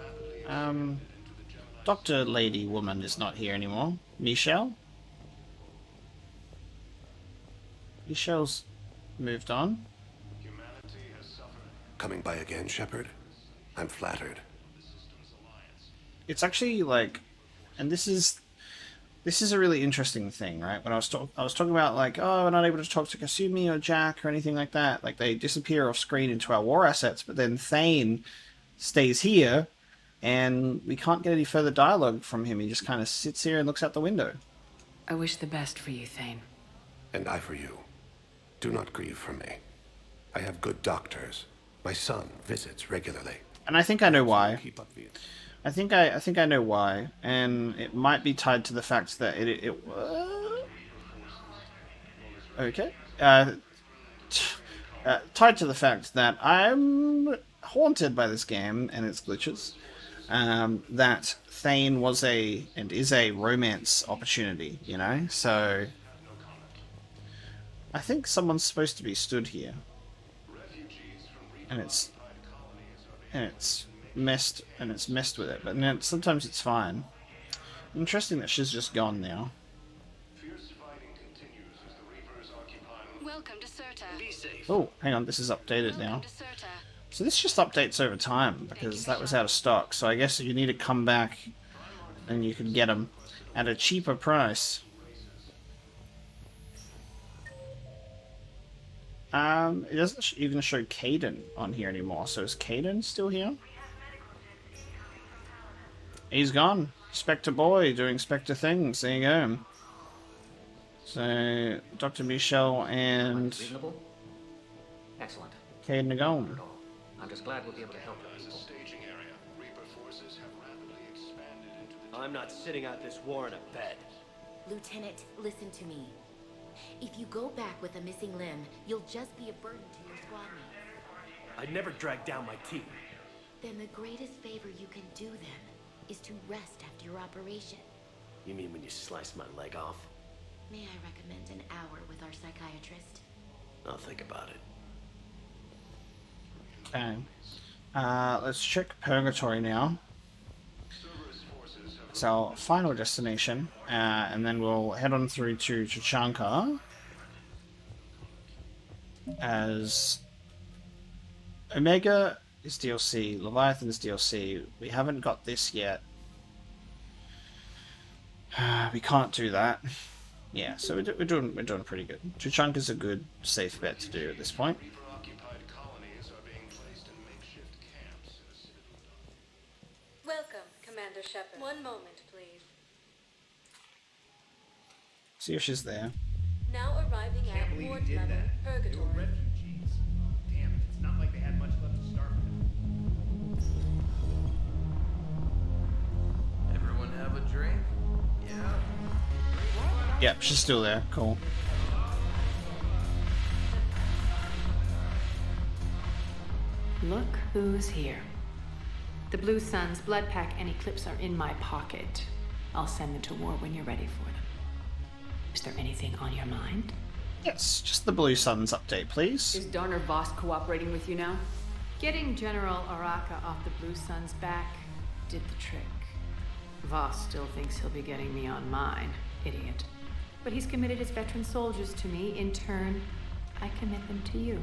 Dr. Lady Woman is not here anymore. Michelle? Michelle's moved on. Coming by again, Shepard? I'm flattered. It's actually like, and this is a really interesting thing, right? When I was talking about like, oh, we're not able to talk to Kasumi or Jack or anything like that. Like they disappear off screen into our war assets, but then Thane stays here, and we can't get any further dialogue from him. He just kind of sits here and looks out the window. I wish the best for you, Thane. And I for you. Do not grieve for me. I have good doctors. My son visits regularly. And I think I know why. I think I know why, and it might be tied to the fact that okay. Tied to the fact that I'm haunted by this game and its glitches. That Thane was and is a romance opportunity, you know? So I think someone's supposed to be stood here. And it's messed with it, but then sometimes it's fine. Interesting that she's just gone now. Welcome to Serta. Be safe. Oh, hang on, this is updated now. So this just updates over time because that was out of stock. So I guess you need to come back and you can get them at a cheaper price. It doesn't even show Caden on here anymore. So is Caden still here? He's gone. Spectre boy doing Spectre things. There you go. So Dr. Michelle and Excellent. Caden are gone. I'm just glad we'll be able to help you. I'm not sitting out this war in a bed. Lieutenant, listen to me. If you go back with a missing limb, you'll just be a burden to your squad mates. I'd never drag down my team. Then the greatest favor you can do them is to rest after your operation. You mean when you sliced my leg off? May I recommend an hour with our psychiatrist? I'll think about it. Okay. Let's check Purgatory now. It's our final destination, and then we'll head on through to Tuchanka as Omega is DLC, Leviathan's DLC. We haven't got this yet. We can't do that. Yeah, so we're doing pretty good. Tuchanka's a good, safe bet to do at this point. Welcome, Commander Shepard. One moment, please. See if she's there. Now arriving at ward level Purgatory. Refugees. Damn it, it's not like they had much left to start with. Everyone have a drink? Yeah. Yep, she's still there. Cool. Look who's here. The Blue Suns, Blood Pack, and Eclipse are in my pocket. I'll send them to war when you're ready for them. Is there anything on your mind? Yes, just the Blue Suns update, please. Is Darner Voss cooperating with you now? Getting General Araka off the Blue Suns' back did the trick. Voss still thinks he'll be getting me on mine. Idiot. But he's committed his veteran soldiers to me. In turn, I commit them to you.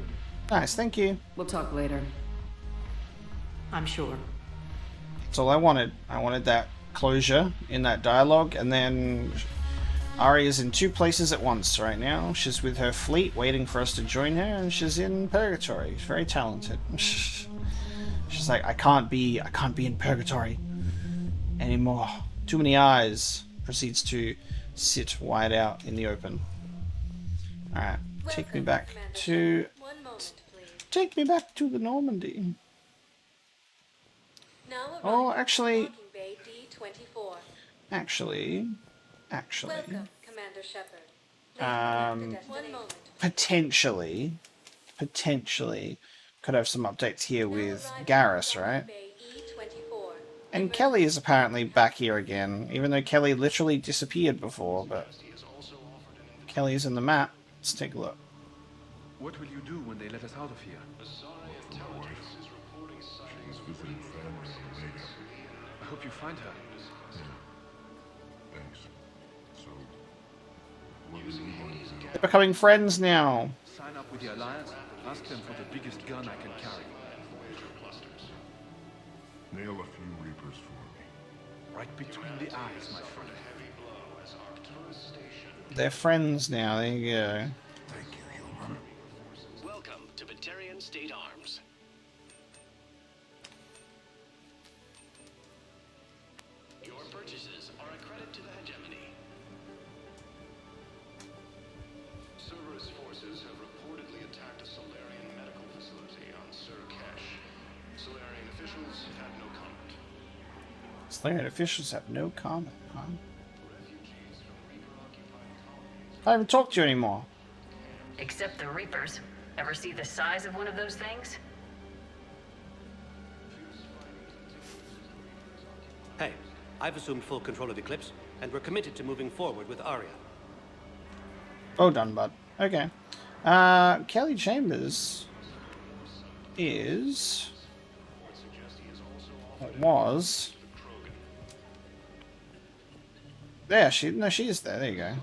Nice, thank you. We'll talk later. I'm sure. That's all I wanted. I wanted that closure in that dialogue, and then Ari is in two places at once right now. She's with her fleet waiting for us to join her, and she's in Purgatory. She's very talented. She's like, I can't be in Purgatory anymore. Too many eyes. Proceeds to sit wide out in the open. Alright, take me back to the Normandy. Oh, actually, Welcome, Commander Shepard. potentially could have some updates here with Garrus, right? And Kelly is apparently back here again, even though Kelly literally disappeared before, but Kelly's in the map. Let's take a look. What will you do when they let us out of here? I hope you find her. Thanks. So, what do you want to do? They're becoming friends now. Sign up with the Alliance. Ask them for the biggest gun I can carry. Nail a few Reapers for me. Right between the eyes, my friend. They're friends now. There you go. Thank you, human. Welcome to Batarian State Arms. Your purchases are a credit to the hegemony. Cerberus forces have reportedly attacked a Solarian medical facility on Surkesh. Solarian officials had no comment. Solarian officials have no comment, huh? I haven't talked to you anymore. Except the Reapers. Ever see the size of one of those things? Hey, I've assumed full control of Eclipse, and we're committed to moving forward with Aria. Oh, done, bud. Okay. Kelly Chambers is... It was... There, she is there. There you go.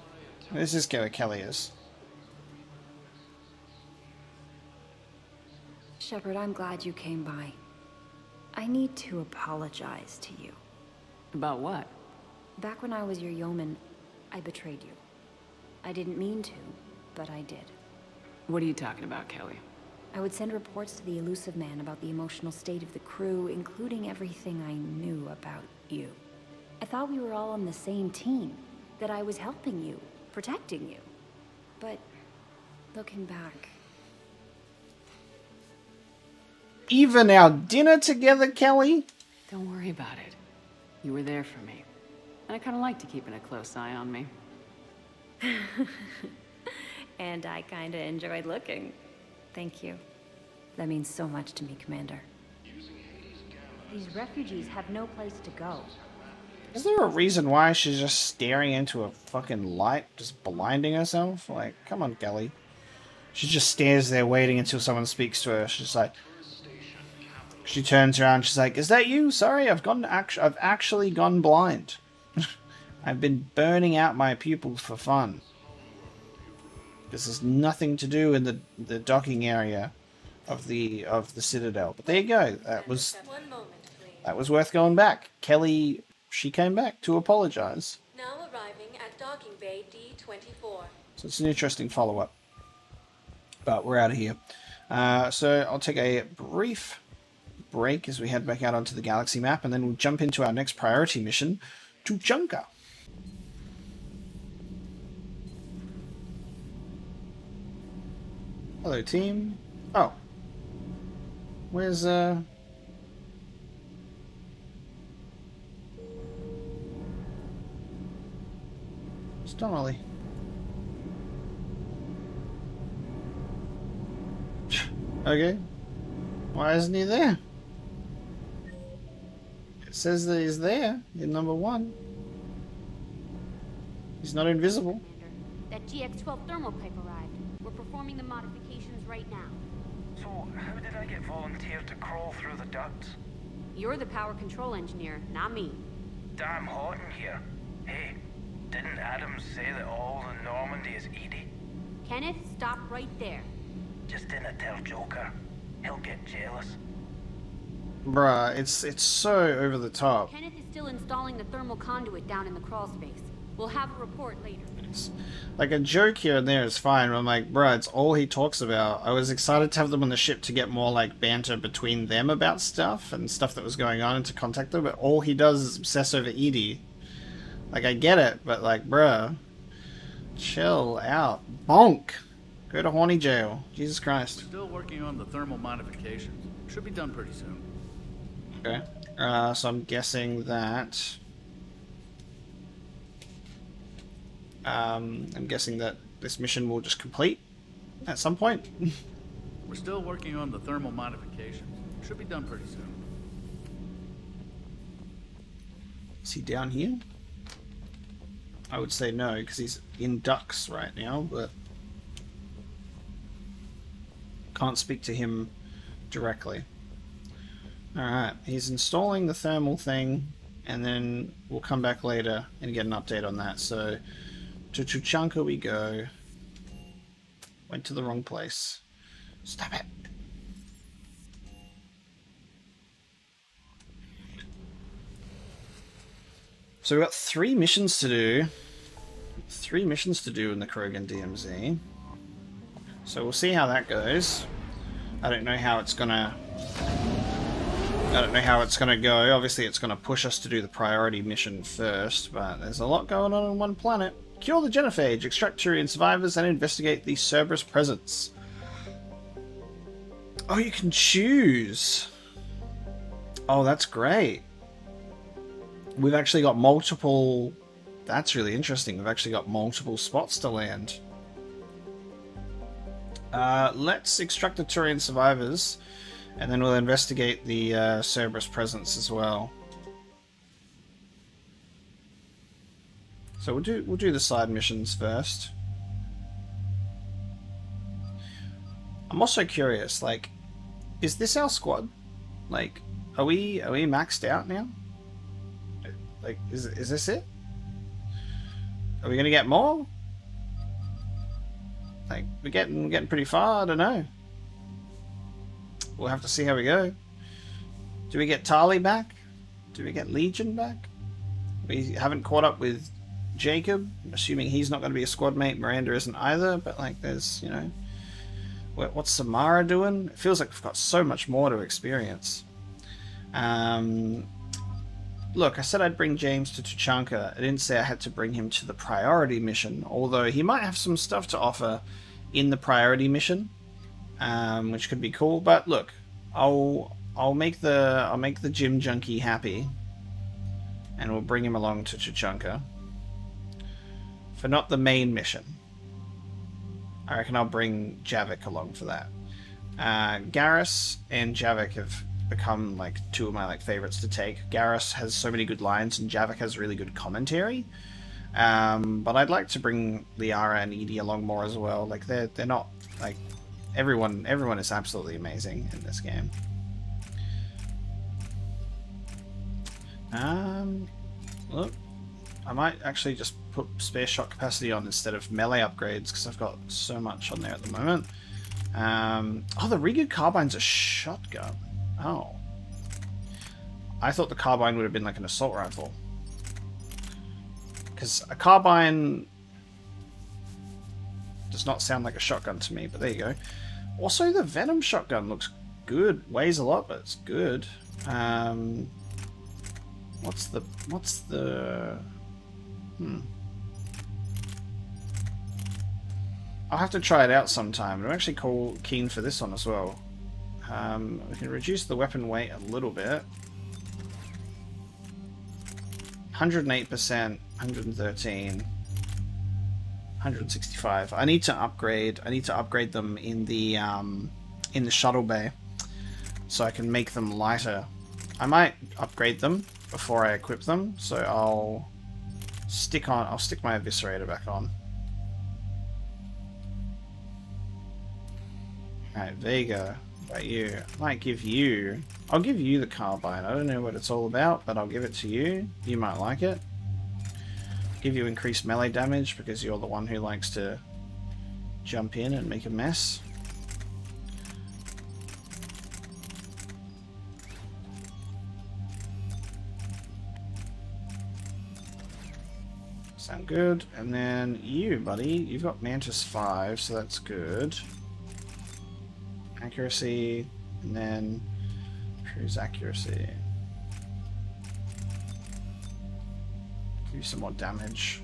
This is where Kelly is. Shepard, I'm glad you came by. I need to apologize to you. About what? Back when I was your yeoman, I betrayed you. I didn't mean to, but I did. What are you talking about, Kelly? I would send reports to the Elusive Man about the emotional state of the crew, including everything I knew about you. I thought we were all on the same team, that I was helping you, protecting you. But, looking back... Even our dinner together, Kelly? Don't worry about it. You were there for me. And I kind of liked you keeping a close eye on me. And I kinda enjoyed looking. Thank you. That means so much to me, Commander. These refugees have no place to go. Is there a reason why she's just staring into a fucking light, just blinding herself? Like, come on, Kelly. She just stares there waiting until someone speaks to her. She's like... She turns around, she's like, is that you? Sorry, I've actually gone blind. I've been burning out my pupils for fun. This has nothing to do in the docking area of the Citadel. But there you go. That was worth going back. Kelly, she came back to apologize. Now arriving at docking bay D24. So it's an interesting follow-up. But we're out of here. So I'll take a brief break as we head back out onto the galaxy map, and then we'll jump into our next priority mission, Tuchanka. Hello, team. Oh. Where's, It's Donnelly. Okay. Why isn't he there? It says that he's there in number 1. He's not invisible. That GX-12 thermal pipe arrived. We're performing the modifications right now. So, how did I get volunteered to crawl through the ducts? You're the power control engineer, not me. Damn hot in here. Hey, didn't Adams say that all in Normandy is Edie? Kenneth, stop right there. Just didn't tell Joker. He'll get jealous. Bruh, it's so over the top. Kenneth is still installing the thermal conduit down in the crawl space. We'll have a report later. Like, a joke here and there is fine, but I'm like, bruh, it's all he talks about. I was excited to have them on the ship to get more, like, banter between them about stuff and stuff that was going on and to contact them, but all he does is obsess over Edie. Like, I get it, but, like, bruh, chill out. Bonk! Go to horny jail. Jesus Christ. We're still working on the thermal modifications. Should be done pretty soon. Okay. So I'm guessing that... I'm guessing that this mission will just complete at some point. We're still working on the thermal modifications. Should be done pretty soon. Is he down here? I would say no, because he's in ducks right now, but... Can't speak to him directly. Alright, he's installing the thermal thing, and then we'll come back later and get an update on that. So, to Tuchanka we go. Went to the wrong place. Stop it! So we've got 3 missions to do. 3 missions to do in the Krogan DMZ. So we'll see how that goes. I don't know how it's gonna go. Obviously it's gonna push us to do the priority mission first, but there's a lot going on one planet. Cure the genophage, extract Turian survivors, and investigate the Cerberus presence. Oh, you can choose. Oh, that's great. We've actually got multiple... That's really interesting. We've actually got multiple spots to land. Let's extract the Turian survivors, and then we'll investigate the Cerberus presence as well. So we'll do the side missions first. I'm also curious, like, is this our squad? Like, are we maxed out now? Like, is this it? Are we gonna get more? Like, we're getting pretty far. I don't know. We'll have to see how we go. Do we get Tali back? Do we get Legion back? We haven't caught up with Jacob, assuming he's not going to be a squad mate. Miranda isn't either, but like, there's, you know, what's Samara doing? It feels like we've got so much more to experience. Look, I said I'd bring James to Tuchanka. I didn't say I had to bring him to the priority mission, although he might have some stuff to offer in the priority mission, which could be cool. But look, I'll make the gym junkie happy, and we'll bring him along to Tuchanka for not the main mission. I reckon I'll bring Javik along for that. Garrus and Javik have become like two of my like favorites to take. Garrus has so many good lines, and Javik has really good commentary. But I'd like to bring Liara and Edie along more as well. Like they're not like everyone is absolutely amazing in this game. Look, I might actually just put spare shot capacity on instead of melee upgrades because I've got so much on there at the moment. Oh, the Rigu carbine's a shotgun. Oh. I thought the carbine would have been like an assault rifle. Because a carbine does not sound like a shotgun to me, but there you go. Also, the Venom shotgun looks good. Weighs a lot, but it's good. What's the... I'll have to try it out sometime. I'm actually keen for this one as well. We can reduce the weapon weight a little bit. 108%, 113, 165. I need to upgrade them in the shuttle bay so I can make them lighter. I might upgrade them before I equip them, so I'll stick my eviscerator back on. Alright, there you go. About you. I'll give you the carbine. I don't know what it's all about, but I'll give it to you. You might like it. Give you increased melee damage because you're the one who likes to jump in and make a mess. Sound good. And then you, buddy, you've got Mantis 5, so that's good. Accuracy, and then cruise accuracy. Give you some more damage.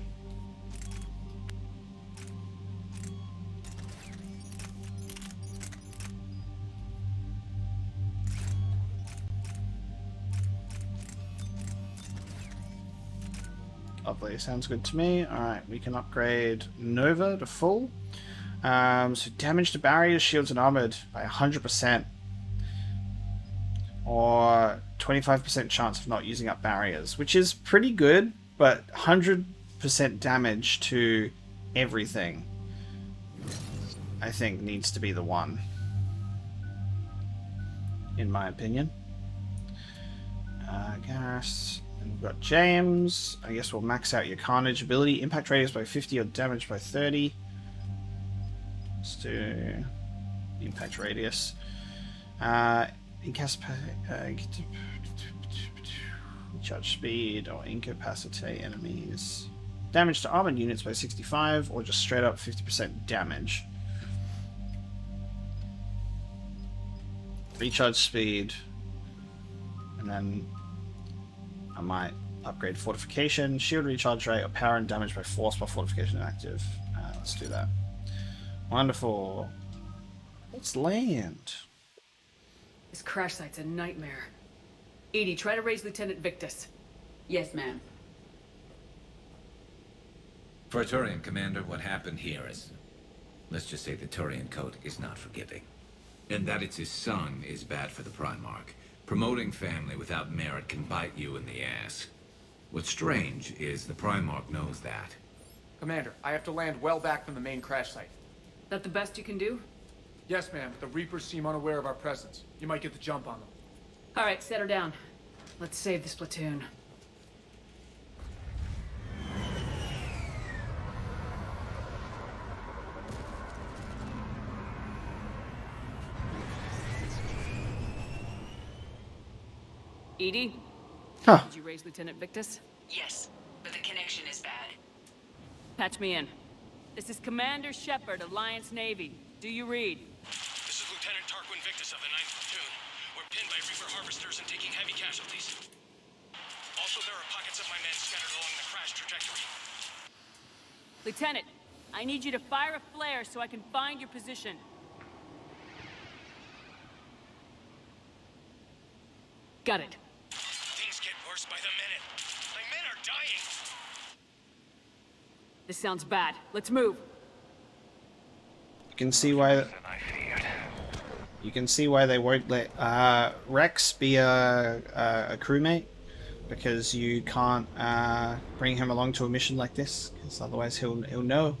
Lovely, sounds good to me. Alright, we can upgrade Nova to full. So damage to barriers, shields, and armored by 100%. Or 25% chance of not using up barriers, which is pretty good, but 100% damage to everything, I think, needs to be the one. In my opinion. Garrus. And we've got James. I guess we'll max out your Carnage ability. Impact radius by 50 or damage by 30. Let's do impact radius. Charge speed or incapacitate enemies. Damage to armored units by 65 or just straight up 50% damage. Recharge speed. And then I might upgrade fortification, shield recharge rate, or power and damage by force while fortification inactive. Let's do that. Wonderful. Let's land. This crash site's a nightmare. Edie, try to raise Lieutenant Victus. Yes, ma'am. For a Turian commander, what happened here is... let's just say the Turian code is not forgiving. And that it's his son is bad for the Primarch. Promoting family without merit can bite you in the ass. What's strange is the Primarch knows that. Commander, I have to land well back from the main crash site. That the best you can do? Yes, ma'am. The Reapers seem unaware of our presence. You might get the jump on them. All right, set her down. Let's save this platoon. Edie? Huh. Did you raise Lieutenant Victus? Yes, but the connection is bad. Patch me in. This is Commander Shepard, Alliance Navy. Do you read? This is Lieutenant Tarquin Victus of the 9th Platoon. We're pinned by Reaper harvesters and taking heavy casualties. Also, there are pockets of my men scattered along the crash trajectory. Lieutenant, I need you to fire a flare so I can find your position. Got it. Things get worse by the minute. My men are dying. This sounds bad. Let's move. You can see why. You can see why they won't let Rex be a crewmate, because you can't bring him along to a mission like this, because otherwise he'll know.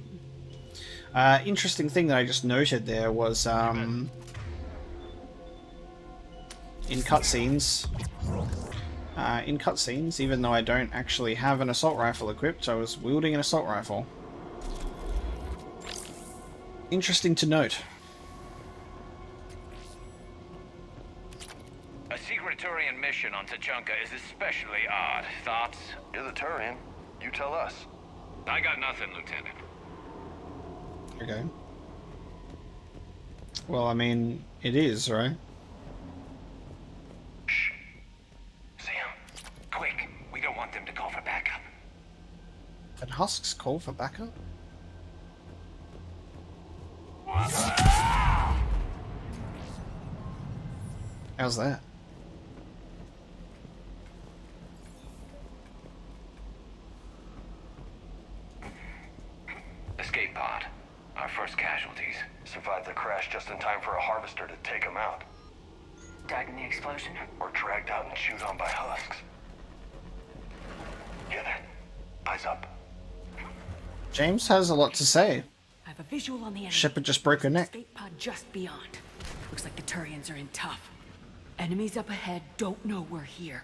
Interesting thing that I just noted there was in cutscenes. Even though I don't actually have an assault rifle equipped, I was wielding an assault rifle. Interesting to note. A secret Turian mission on Tuchanka is especially odd. Thoughts? You're the Turian. You tell us. I got nothing, Lieutenant. Okay. Well, I mean, it is, right? Shh. Sam, quick. We don't want them to call for backup. Did Husks call for backup? How's that? Escape pod. Our first casualties. Survived the crash just in time for a harvester to take them out. Died in the explosion? Or dragged out and chewed on by husks. Hear that? Eyes up. James has a lot to say. I have a visual on the enemy. Shepard just broke her neck. Escape pod just beyond. Looks like the Turians are in tough. Enemies up ahead don't know we're here.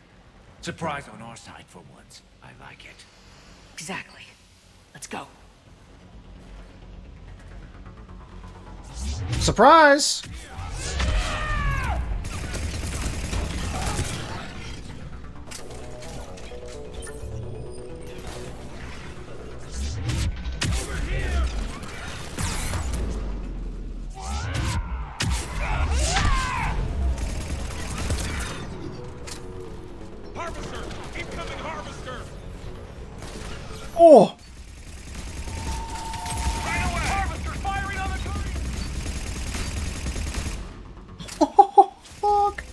Surprise on our side for once. I like it. Exactly. Let's go. Surprise! Harvester! Incoming harvester! Oh! Right away! Harvester firing on the Turian! Oh, fuck!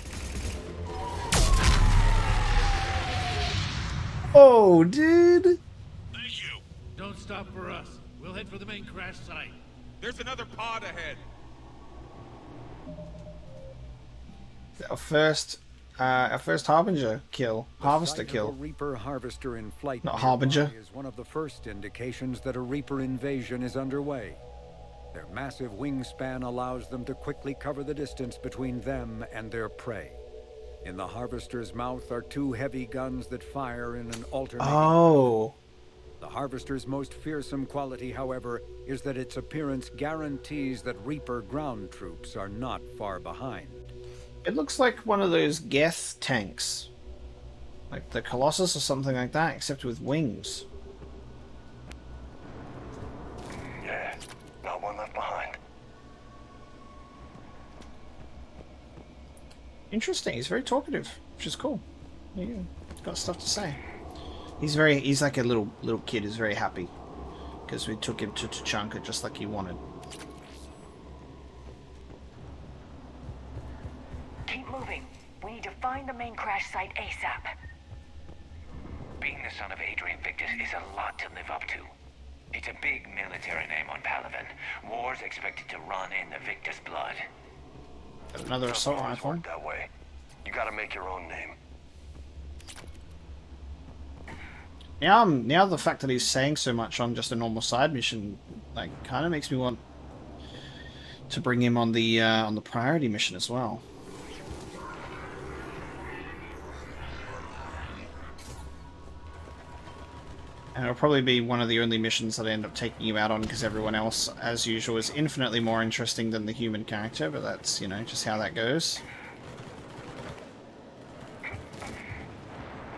Oh, dude! Thank you. Don't stop for us. We'll head for the main crash site. There's another pod ahead. Our first Harbinger kill. Harvester The kill. sight of a Reaper harvester in flight Not nearby Harbinger. is one of the first indications that a Reaper invasion is underway. Their massive wingspan allows them to quickly cover the distance between them and their prey. In the harvester's mouth are two heavy guns that fire in an alternating. Oh. The harvester's most fearsome quality, however, is that its appearance guarantees that Reaper ground troops are not far behind. It looks like one of those Geth tanks. Like the Colossus or something like that, except with wings. Yeah, not one left behind. Interesting, he's very talkative, which is cool. Yeah, got stuff to say. He's like a little kid who's very happy. Because we took him to Tuchanka just like he wanted. Keep moving. We need to find the main crash site ASAP. Being the son of Adrian Victus is a lot to live up to. It's a big military name on Palaven. War's expected to run in the Victus blood. Another assault Doesn't always rifle. work that way. You gotta make your own name. Now the fact that he's saying so much on just a normal side mission, like, kind of makes me want to bring him on the priority mission as well. And it'll probably be one of the only missions that I end up taking you out on, because everyone else, as usual, is infinitely more interesting than the human character, but that's, you know, just how that goes.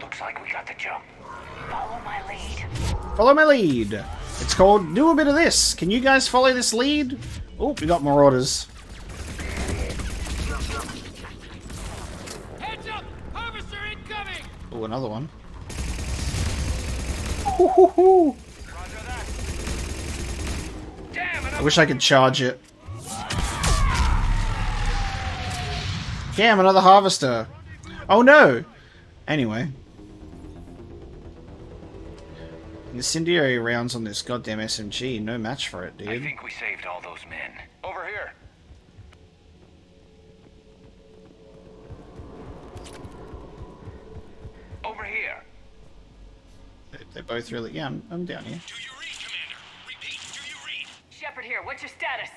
Looks like we got the jump. Follow my lead. Follow my lead! It's called Do a Bit of This! Can you guys follow this lead? Oh, we got Marauders. Heads up! Harvester incoming! Oh, another one. Hoo-hoo-hoo. I wish I could charge it. Damn, another harvester. Oh no! Anyway. Incendiary rounds on this goddamn SMG. No match for it, dude. I think we saved all those men. Over here. Over here. They're both really... Yeah, I'm down here. Do you read, Commander? Repeat, do you read? Shepard here, what's your status?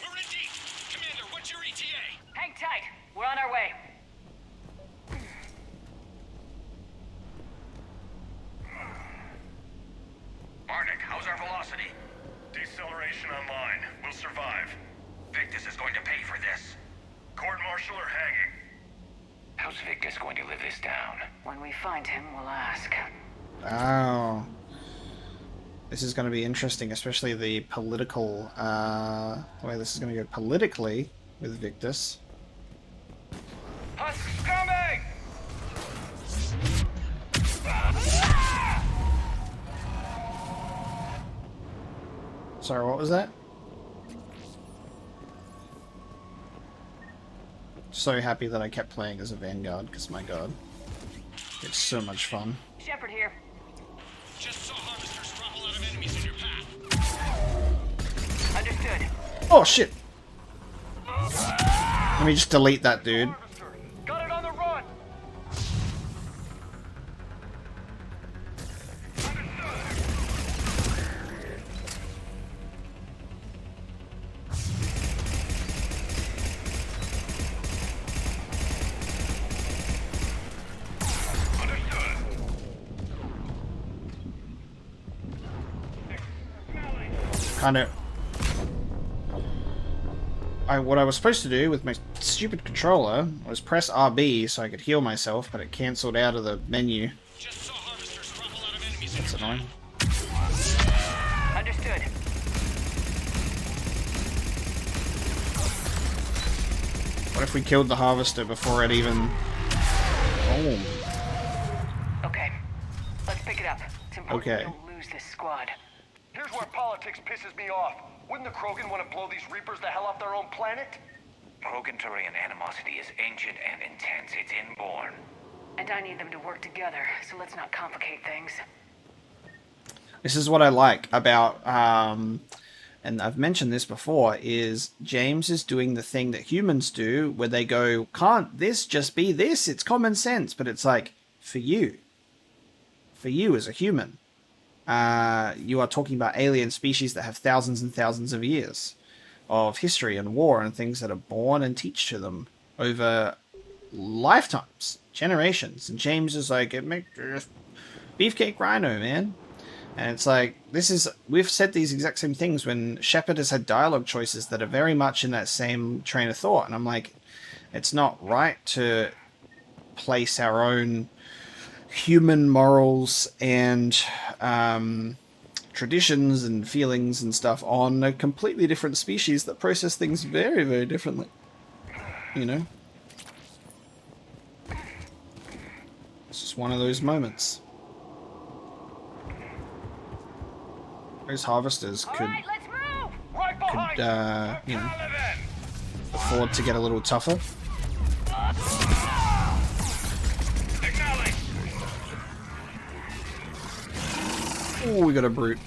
We're in deep. Commander, what's your ETA? Hang tight, we're on our way. Arctic, how's our velocity? Deceleration online. We'll survive. Victus is going to pay for this. Court-martial or hanging? How's Victus going to live this down? When we find him, we'll ask. Oh. This is going to be interesting, especially the political, the way this is going to go politically with Victus. Husk coming! Sorry, what was that? So happy that I kept playing as a Vanguard, because my god. It's so much fun. Shepard here. Just saw harvesters drop a lot of enemies in your path. Understood. Oh shit! Let me just delete that dude. Got it on the run! Kind of... what I was supposed to do with my stupid controller was press RB so I could heal myself, but it cancelled out of the menu. That's annoying. Understood. What if we killed the harvester before it even... Oh. Okay, let's pick it up. It's important Okay. we don't lose this squad. Here's where politics pisses me off. Wouldn't the Krogan want to blow these Reapers the hell off their own planet? Krogan-Turian animosity is ancient and intense. It's inborn. And I need them to work together, so let's not complicate things. This is what I like about, and I've mentioned this before, is James is doing the thing that humans do, where they go, can't this just be this? It's common sense. But it's like, for you as a human, you are talking about alien species that have thousands and thousands of years of history and war and things that are born and teach to them over lifetimes, generations. And James is like, it makes beefcake rhino, man. And it's like, we've said these exact same things when Shepard has had dialogue choices that are very much in that same train of thought. And I'm like, it's not right to place our own human morals and traditions and feelings and stuff on a completely different species that process things very, very differently. You know? It's just one of those moments. Those harvesters could, you know, afford to get a little tougher. Oh, we got a brute.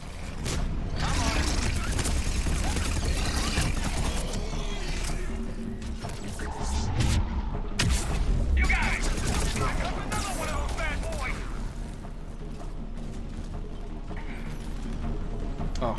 Oh.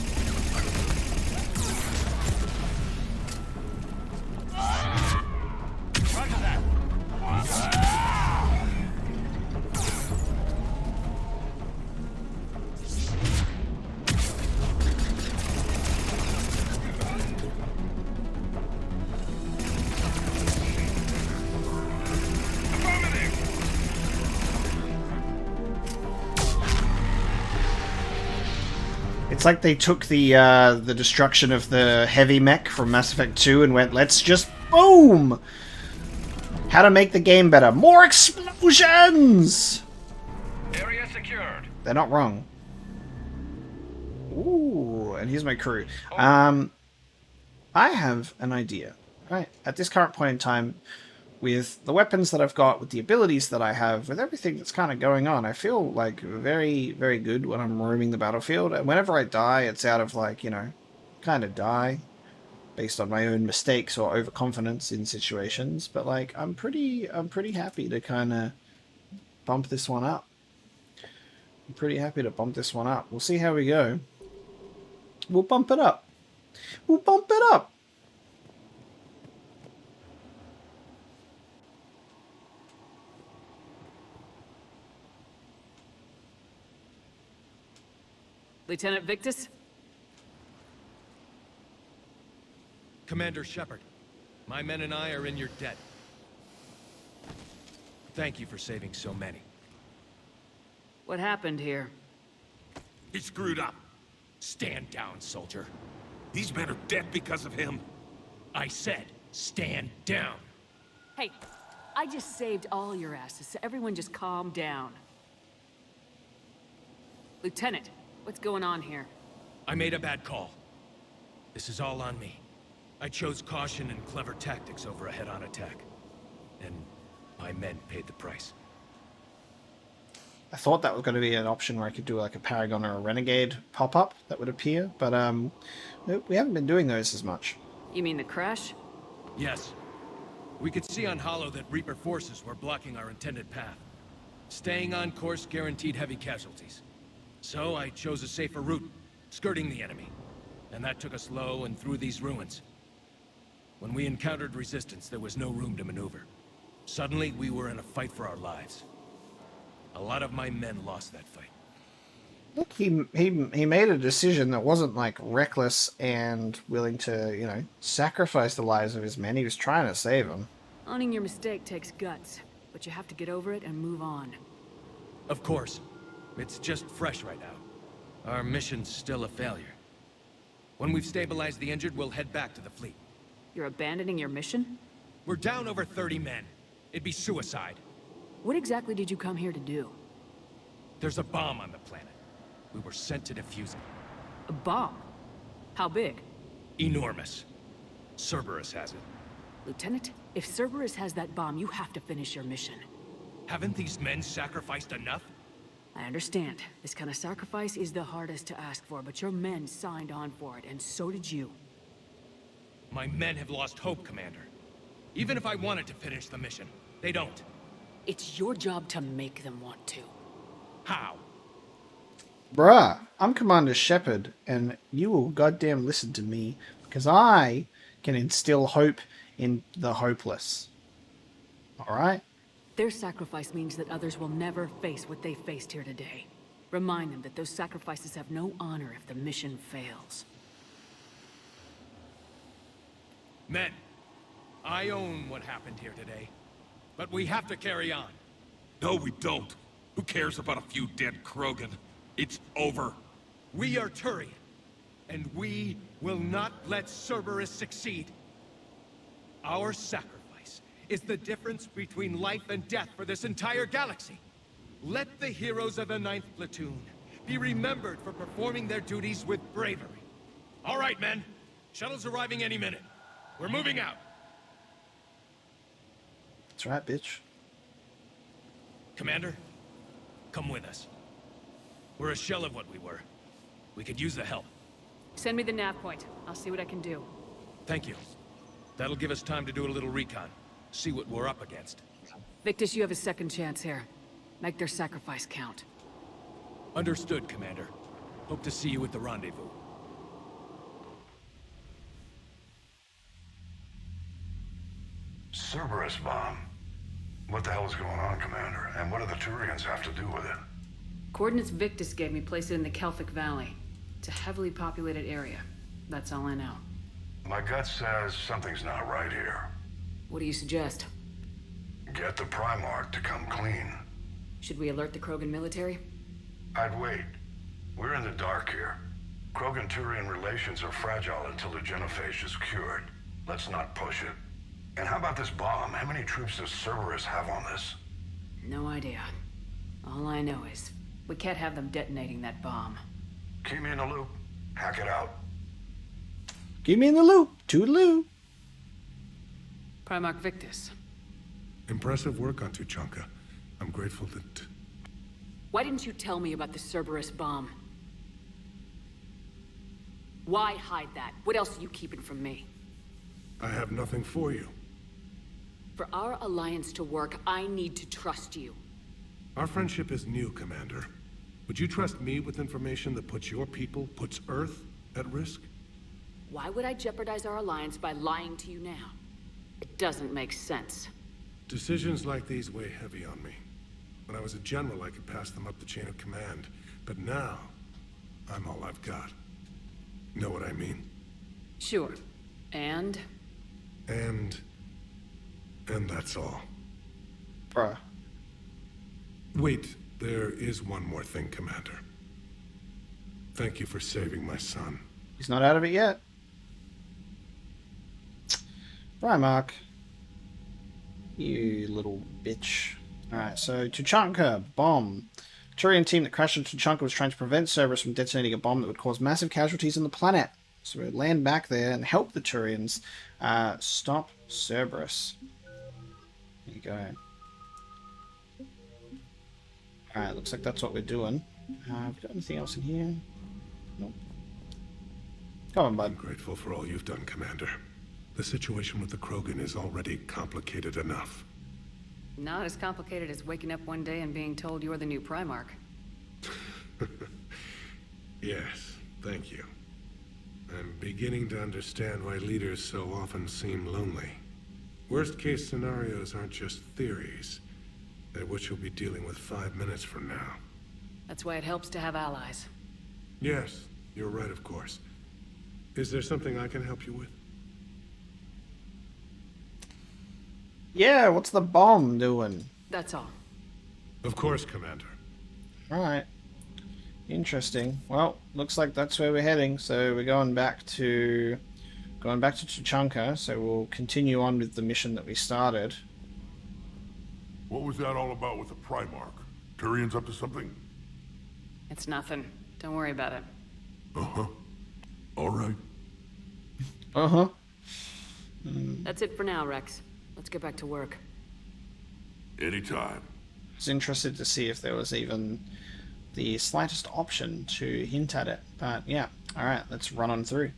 It's like they took the destruction of the heavy mech from Mass Effect 2 and went, let's just boom! How to make the game better. More explosions! Area secured. They're not wrong. Ooh, and here's my crew. I have an idea. Right, at this current point in time, with the weapons that I've got, with the abilities that I have, with everything that's kind of going on, I feel like very, very good when I'm roaming the battlefield. And whenever I die, it's out of like, you know, kind of die based on my own mistakes or overconfidence in situations. But like, I'm pretty happy to kind of bump this one up. I'm pretty happy to bump this one up. We'll see how we go. We'll bump it up. We'll bump it up. Lieutenant Victus? Commander Shepard, my men and I are in your debt. Thank you for saving so many. What happened here? He screwed up. Stand down, soldier. These men are dead because of him. I said, stand down. Hey, I just saved all your asses, so everyone just calm down. Lieutenant, what's going on here? I made a bad call. This is all on me. I chose caution and clever tactics over a head-on attack. And my men paid the price. I thought that was going to be an option where I could do like a Paragon or a Renegade pop-up that would appear, but we haven't been doing those as much. You mean the crash? Yes. We could see on Hollow that Reaper forces were blocking our intended path. Staying on course guaranteed heavy casualties. So I chose a safer route, skirting the enemy. And that took us low and through these ruins. When we encountered resistance, there was no room to maneuver. Suddenly, we were in a fight for our lives. A lot of my men lost that fight. Look, he made a decision that wasn't like reckless and willing to, you know, sacrifice the lives of his men. He was trying to save them. Owning your mistake takes guts, but you have to get over it and move on. Of course. It's just fresh right now. Our mission's still a failure. When we've stabilized the injured, we'll head back to the fleet. You're abandoning your mission? We're down over 30 men. It'd be suicide. What exactly did you come here to do? There's a bomb on the planet. We were sent to defuse it. A bomb? How big? Enormous. Cerberus has it. Lieutenant, if Cerberus has that bomb, you have to finish your mission. Haven't these men sacrificed enough? I understand. This kind of sacrifice is the hardest to ask for, but your men signed on for it, and so did you. My men have lost hope, Commander. Even if I wanted to finish the mission, they don't. It's your job to make them want to. How? Bruh, I'm Commander Shepard, and you will goddamn listen to me, because I can instill hope in the hopeless. Alright? Their sacrifice means that others will never face what they faced here today. Remind them that those sacrifices have no honor if the mission fails. Men, I own what happened here today. But we have to carry on. No, we don't. Who cares about a few dead Krogan? It's over. We are Turian, and we will not let Cerberus succeed. Our sacrifice is the difference between life and death for this entire galaxy. Let the heroes of the 9th Platoon be remembered for performing their duties with bravery. All right, men. Shuttle's arriving any minute. We're moving out. That's right, bitch. Commander, come with us. We're a shell of what we were. We could use the help. Send me the nav point. I'll see what I can do. Thank you. That'll give us time to do a little recon. See what we're up against. Victus, you have a second chance here. Make their sacrifice count. Understood, Commander. Hope to see you at the rendezvous. Cerberus bomb. What the hell is going on, Commander? And what do the Turians have to do with it? Coordinates Victus gave me place it in the Kelphic Valley. It's a heavily populated area. That's all I know. My gut says something's not right here. What do you suggest? Get the Primarch to come clean. Should we alert the Krogan military? I'd wait. We're in the dark here. Krogan-Turian relations are fragile until the genophage is cured. Let's not push it. And how about this bomb? How many troops does Cerberus have on this? No idea. All I know is, we can't have them detonating that bomb. Keep me in the loop. Hack it out. Keep me in the loop. Toodaloo. Primarch Victus. Impressive work on Tuchanka. I'm grateful that... Why didn't you tell me about the Cerberus bomb? Why hide that? What else are you keeping from me? I have nothing for you. For our alliance to work, I need to trust you. Our friendship is new, Commander. Would you trust me with information that puts your people, puts Earth, at risk? Why would I jeopardize our alliance by lying to you now? It doesn't make sense. Decisions like these weigh heavy on me. When I was a general, I could pass them up the chain of command. But now, I'm all I've got. Know what I mean? Sure. And that's all. Bruh. Wait, there is one more thing, Commander. Thank you for saving my son. He's not out of it yet. Primarch. You little bitch. Alright, so Tuchanka, bomb. Turian team that crashed into Tuchanka was trying to prevent Cerberus from detonating a bomb that would cause massive casualties on the planet. So we'll land back there and help the Turians stop Cerberus. There you go. Alright, looks like that's what we're doing. Have we got anything else in here? Nope. Come on, bud. I'm grateful for all you've done, Commander. The situation with the Krogan is already complicated enough. Not as complicated as waking up one day and being told you're the new Primarch. Yes, thank you. I'm beginning to understand why leaders so often seem lonely. Worst-case scenarios aren't just theories. They're what you'll be dealing with 5 minutes from now. That's why it helps to have allies. Yes, you're right, of course. Is there something I can help you with? Yeah, what's the bomb doing? That's all. Of course, Commander. Alright. Interesting. Well, looks like that's where we're heading, so we're going back to Tuchanka, so we'll continue on with the mission that we started. What was that all about with the Primarch? Turian's up to something? It's nothing. Don't worry about it. Uh-huh. All right. Uh-huh. That's it for now, Rex. Let's get back to work. Anytime. I was interested to see if there was even the slightest option to hint at it. But yeah, alright, let's run on through.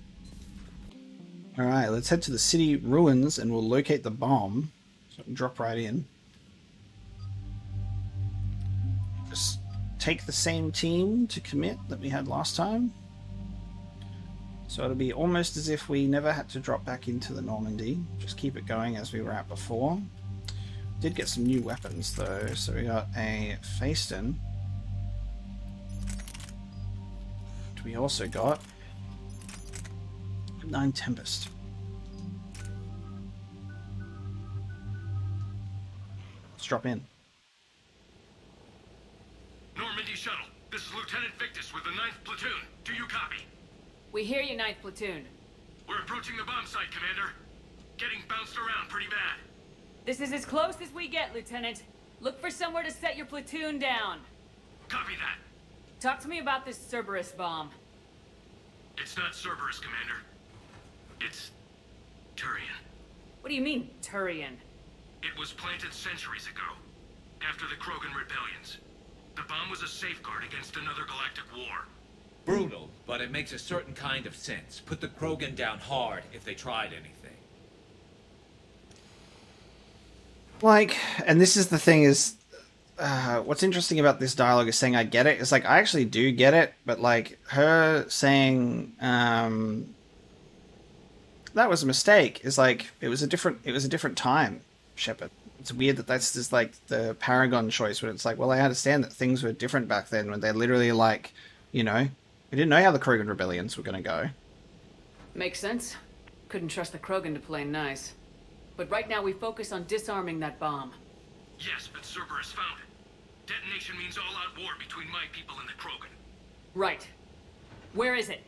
Alright, let's head to the city ruins and we'll locate the bomb. So drop right in. Just take the same team to commit that we had last time. So it'll be almost as if we never had to drop back into the Normandy. Just keep it going as we were at before. Did get some new weapons though. So we got a Faceton. We also got 9 Tempest. Let's drop in. Normandy shuttle. This is Lieutenant Victus with the 9th Platoon. Do you copy? We hear you, 9th Platoon. We're approaching the bomb site, Commander. Getting bounced around pretty bad. This is as close as we get, Lieutenant. Look for somewhere to set your platoon down. Copy that. Talk to me about this Cerberus bomb. It's not Cerberus, Commander. It's Turian. What do you mean, Turian? It was planted centuries ago, after the Krogan rebellions. The bomb was a safeguard against another galactic war. Brutal, but it makes a certain kind of sense. Put the Krogan down hard if they tried anything. Like, and this is the thing is, what's interesting about this dialogue is saying I get it. It's like, I actually do get it, but like, her saying, that was a mistake, is like, it was a different time, Shepard. It's weird that that's just like the Paragon choice, but it's like, well, I understand that things were different back then when they're literally like, you know, we didn't know how the Krogan rebellions were going to go. Makes sense. Couldn't trust the Krogan to play nice. But right now we focus on disarming that bomb. Yes, but Cerberus found it. Detonation means all-out war between my people and the Krogan. Right. Where is it?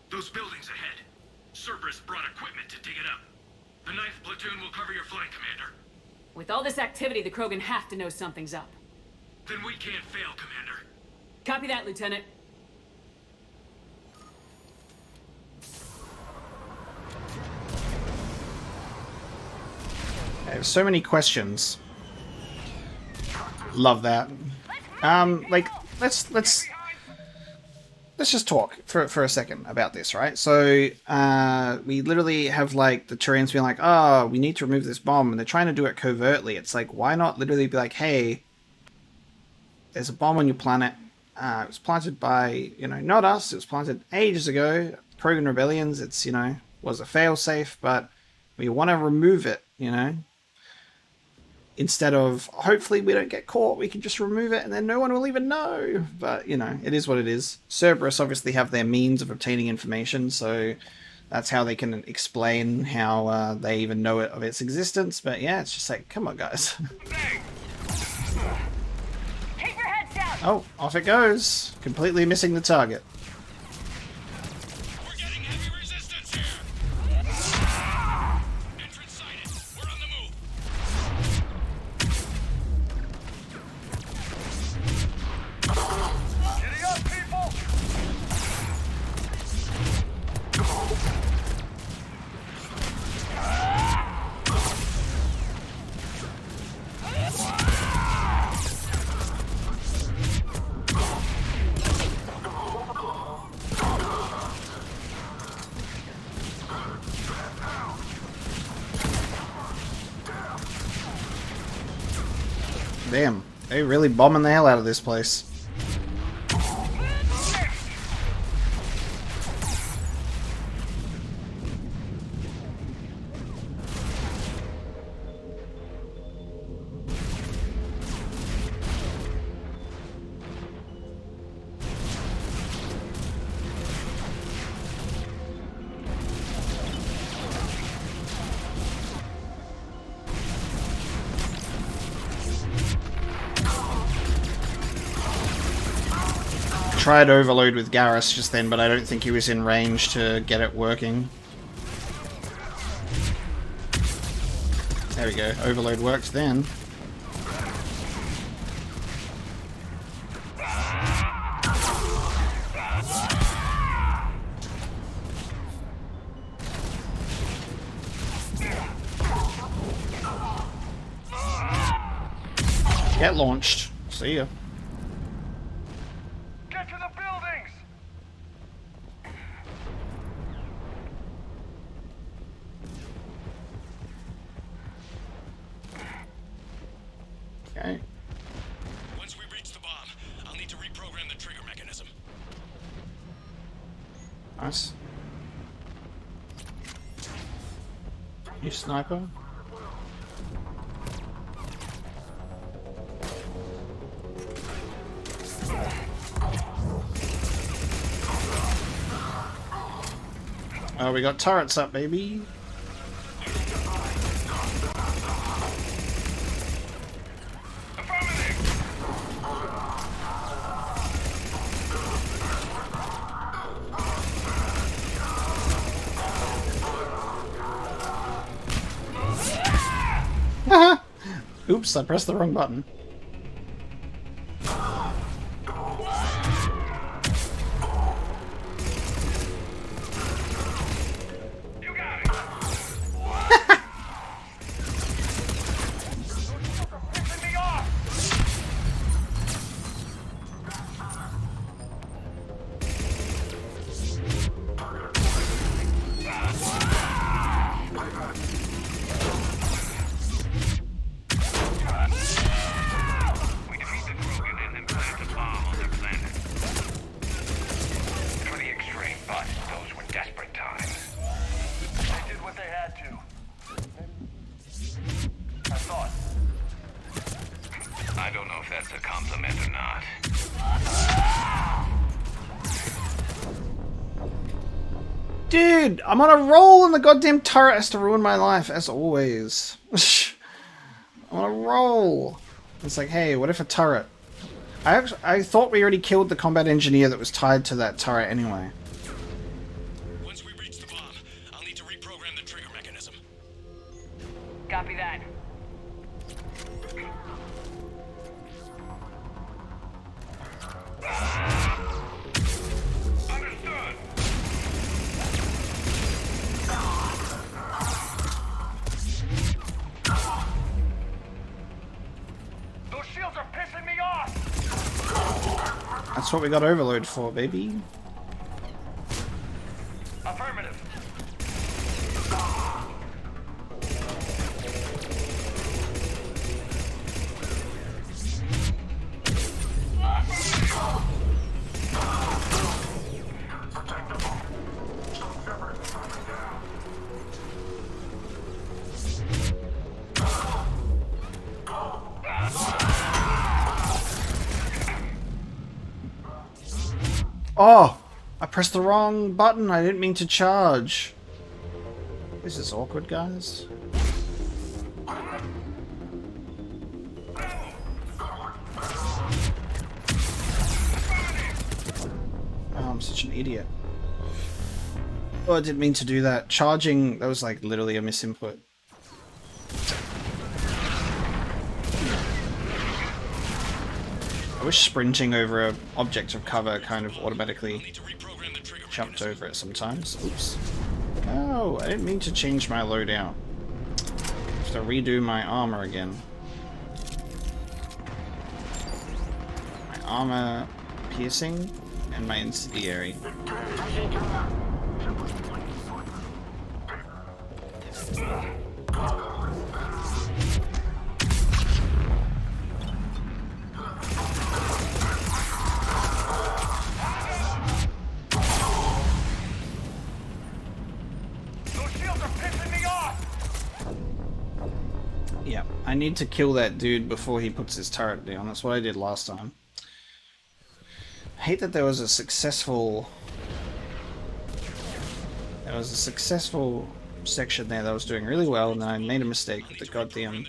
Those buildings ahead. Cerberus brought equipment to dig it up. The 9th platoon will cover your flank, Commander. With all this activity, the Krogan have to know something's up. Then we can't fail, Commander. Copy that, Lieutenant. I have so many questions. Love that. Like, let's just talk for a second about this, right? So, we literally have, like, the Turians being like, oh, we need to remove this bomb, and they're trying to do it covertly. It's like, why not literally be like, hey, there's a bomb on your planet. It was planted by, you know, not us. It was planted ages ago. Krogan rebellions. It's, you know, was a failsafe, but we want to remove it, you know? Instead of, hopefully we don't get caught, we can just remove it and then no one will even know. But, you know, it is what it is. Cerberus obviously have their means of obtaining information, so that's how they can explain how they even know of its existence. But yeah, it's just like, come on, guys. Keep your heads down. Oh, off it goes. Completely missing the target. We're getting heavy resistance here. Entrance sighted. We're on the move. Giddy up, people! Damn, they really bombing the hell out of this place. Tried overload with Garrus just then, but I don't think he was in range to get it working. There we go, overload worked then. Get launched. See ya. Get to the buildings! Okay. Once we reach the bomb, I'll need to reprogram the trigger mechanism. Nice. You sniper? Oh, we got turrets up, baby. Oops, I pressed the wrong button. Dude, I'm on a roll and the goddamn turret has to ruin my life, as always. I'm on a roll. It's like, hey, what if a turret... I thought we already killed the combat engineer that was tied to that turret anyway. shields are pissing me off! That's what we got Overload for, baby. Affirmative. Oh! I pressed the wrong button. I didn't mean to charge. This is awkward, guys. Oh, I'm such an idiot. Oh, I didn't mean to do that. Charging, that was like literally a misinput. I wish sprinting over an object of cover kind of automatically jumped over it sometimes. Oops. Oh, I didn't mean to change my loadout. I have to redo my armor again. My armor piercing and my incendiary. Yeah, I need to kill that dude before he puts his turret down. That's what I did last time. I hate that there was a successful... section there that was doing really well, and I made a mistake with the goddamn...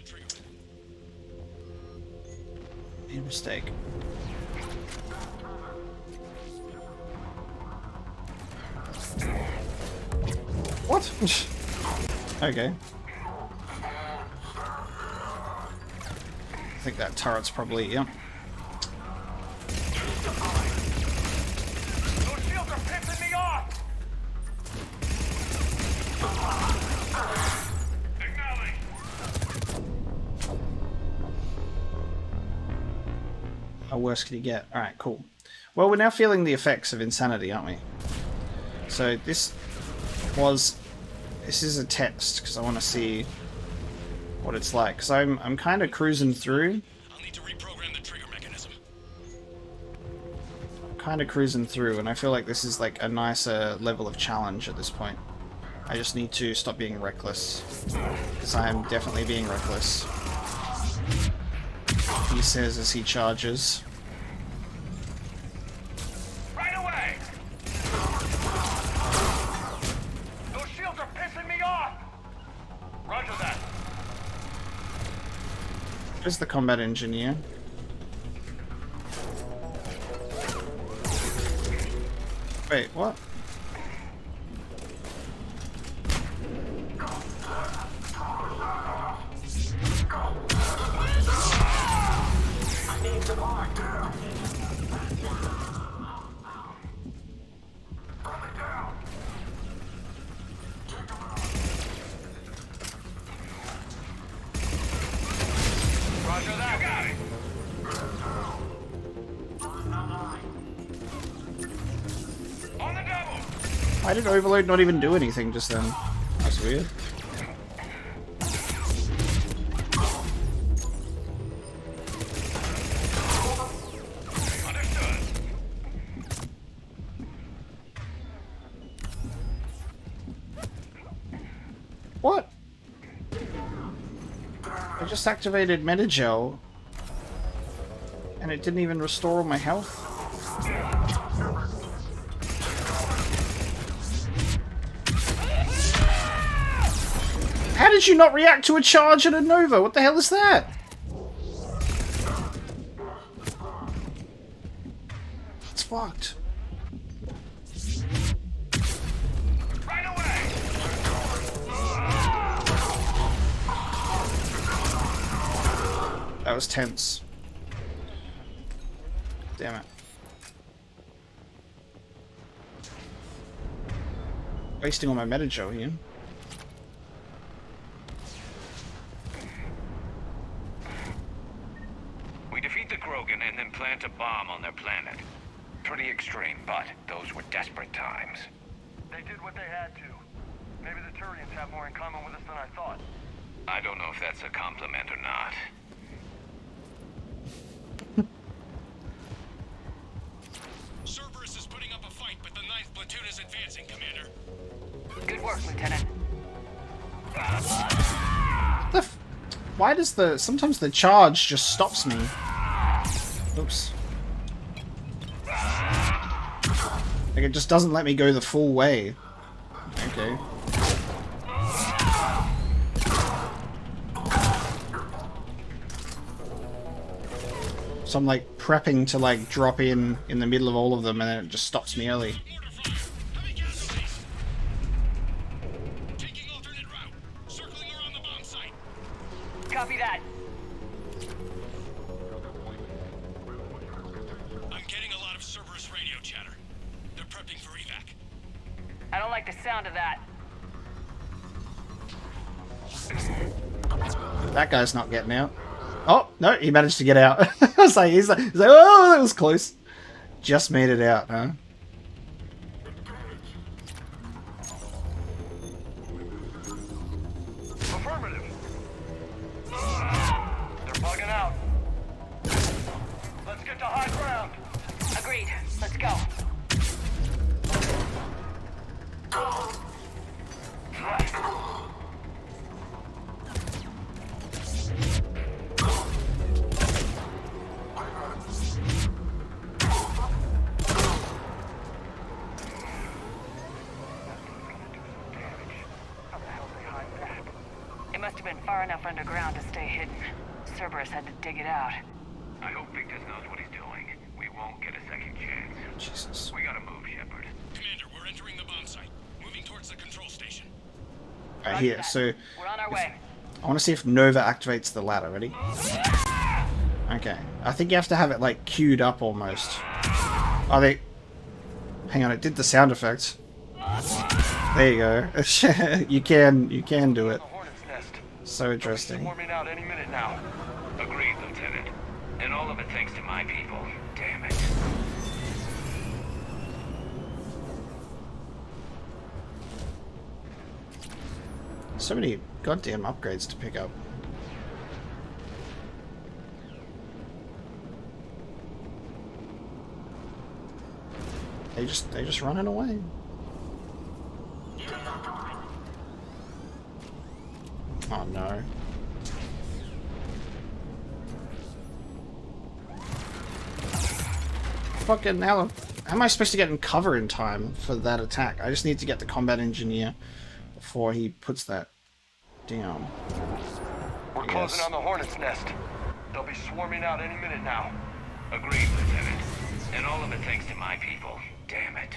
Made a mistake. What? Okay. I think that turret's probably, yeah. Those shields are pissing me off! How worse could he get? Alright, cool. Well, we're now feeling the effects of insanity, aren't we? So this is a test, because I want to see what it's like. Because I'm kind of cruising through. I'll need to reprogram the trigger mechanism. Kind of cruising through, and I feel like this is like a nicer level of challenge at this point. I just need to stop being reckless, because I am definitely being reckless. He says as he charges. Right away! Those shields are pissing me off! Roger that. There's the combat engineer. Wait, what? Roger that. You got it. On the double. Why did Overload not even do anything just then? That's weird. What? I just activated Metagel and it didn't even restore all my health. How did you not react to a charge and a Nova? What the hell is that? It's fucked. That was tense. Damn it. Wasting all my Metagel here. We defeated Defeat the Krogan and then plant a bomb on their planet. Pretty extreme, but those were desperate times. They did what they had to. Maybe the Turians have more in common with us than I thought. I don't know if that's a compliment or not. Cerberus is putting up a fight, but the 9th platoon is advancing, Commander. Good work, Lieutenant. Why does sometimes the charge just stops me? Oops. Like, it just doesn't let me go the full way. Okay. So I'm like prepping to like drop in the middle of all of them, and then it just stops me early. Copy that. I'm getting a lot of Cerberus radio chatter. They're prepping for evac. I don't like the sound of that. That guy's not getting out. Oh, no, he managed to get out. I was like, he's like, oh, that was close. Just made it out, huh? Affirmative. They're bugging out. Let's get to high ground. Agreed. Let's go. It must have been far enough underground to stay hidden. Cerberus had to dig it out. I hope Victus knows what he's doing. We won't get a second chance. Jesus. We gotta move, Shepard. Commander, we're entering the bomb site. Moving towards the control station. Right here, so We're on our way. I want to see if Nova activates the ladder. Ready? Okay. I think you have to have it like queued up almost. Oh, they... Hang on, it did the sound effects. There you go. you can do it. So interesting. Swarming out any minute now. Agreed, Lieutenant. And all of it thanks to my people. Damn it. So many goddamn upgrades to pick up. They just running away. Oh no. Fucking hell. How am I supposed to get in cover in time for that attack? I just need to get the combat engineer before he puts that down. We're closing on the Hornet's nest. They'll be swarming out any minute now. Agreed, Lieutenant. And all of it thanks to my people. Damn it.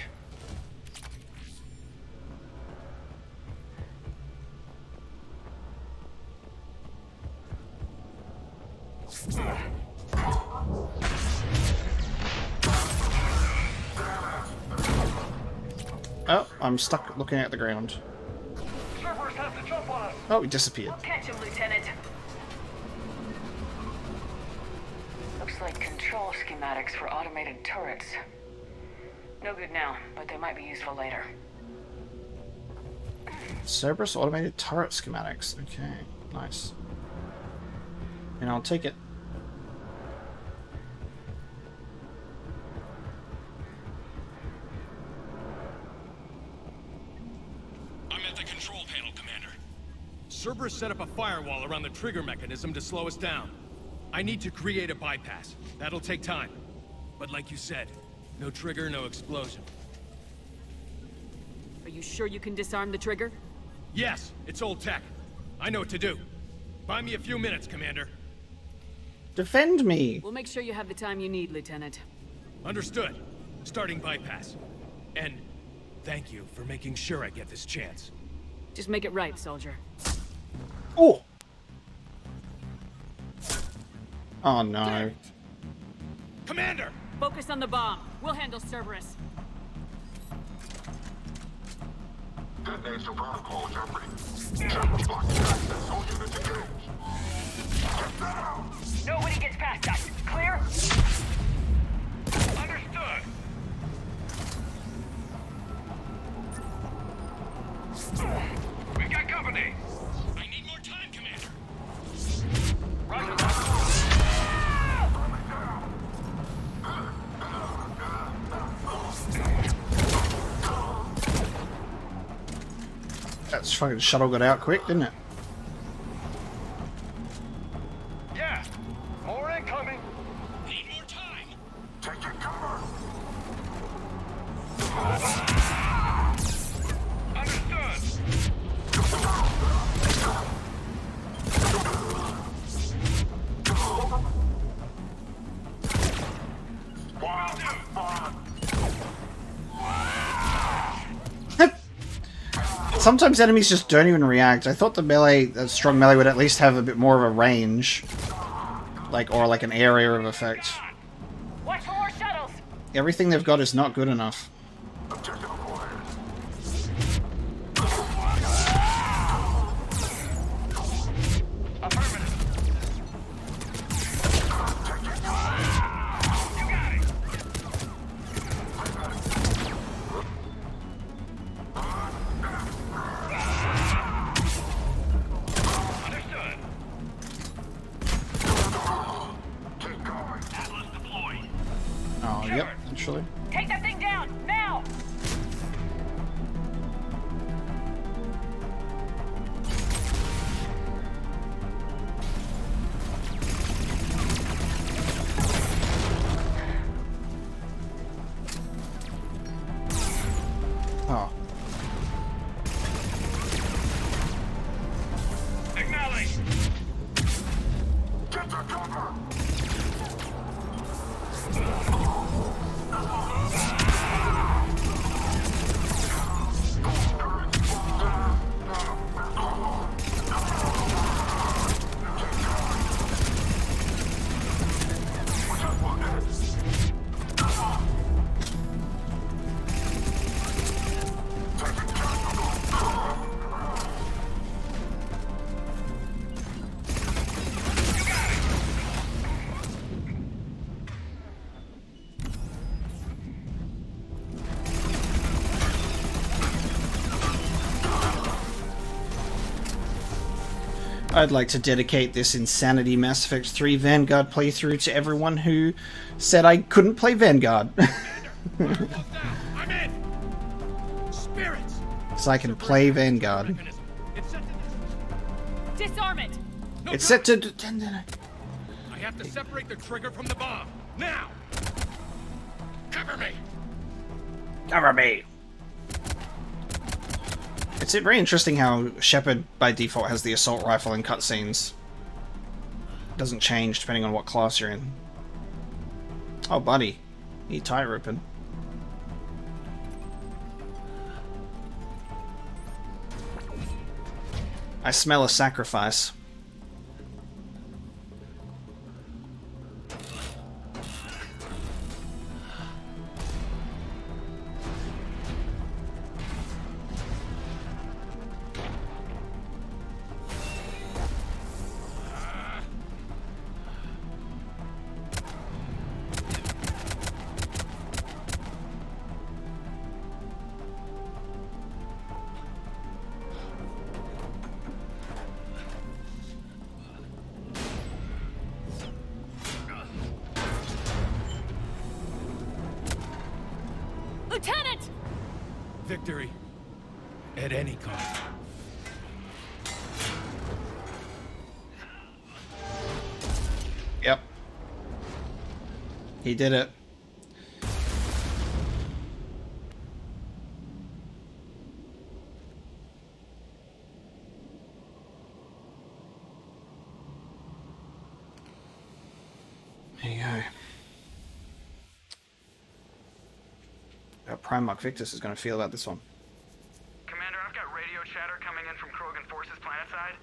Oh, I'm stuck looking at the ground. Cerberus has to jump on us. Oh, he disappeared. We'll catch him, Lieutenant. Looks like control schematics for automated turrets. No good now, but they might be useful later. Cerberus automated turret schematics. Okay, nice. And I'll take it. I'm at the control panel, Commander. Cerberus set up a firewall around the trigger mechanism to slow us down. I need to create a bypass. That'll take time. But like you said, no trigger, no explosion. Are you sure you can disarm the trigger? Yes, it's old tech. I know what to do. Buy me a few minutes, Commander. Defend me! We'll make sure you have the time you need, Lieutenant. Understood. Starting bypass. And thank you for making sure I get this chance. Just make it right, soldier. Oh! Oh no. Commander! Focus on the bomb. We'll handle Cerberus. Detonation protocol jeopardy. Chapter block access. All units engaged. Get that out! Nobody gets past us. Clear? Understood. We've got company. I need more time, Commander. Roger. That fucking shuttle got out quick, didn't it? Yeah. More incoming. Need more time. Take your cover! Understood. Sometimes enemies just don't even react. I thought the melee, strong melee would at least have a bit more of a range. Or like an area of effect. Watch for more shuttles. Everything they've got is not good enough. Oh, yep, actually. Take that thing down now. Oh. Acknowledge. Get the cover! I'd like to dedicate this Insanity Mass Effect 3 Vanguard playthrough to everyone who said I couldn't play Vanguard. I'm in. Spirits. So I can play Vanguard. Disarm it. It's set to... I have to separate the trigger from the bomb. Now. Cover me. Cover me. It's very interesting how Shepard by default has the assault rifle in cutscenes. It doesn't change depending on what class you're in. Oh, buddy. You tight roping. I smell a sacrifice. Lieutenant! Victory. At any cost. Yep. He did it. There you go. How Primarch Victus is going to feel about this one. Commander, I've got radio chatter coming in from Krogan forces planetside.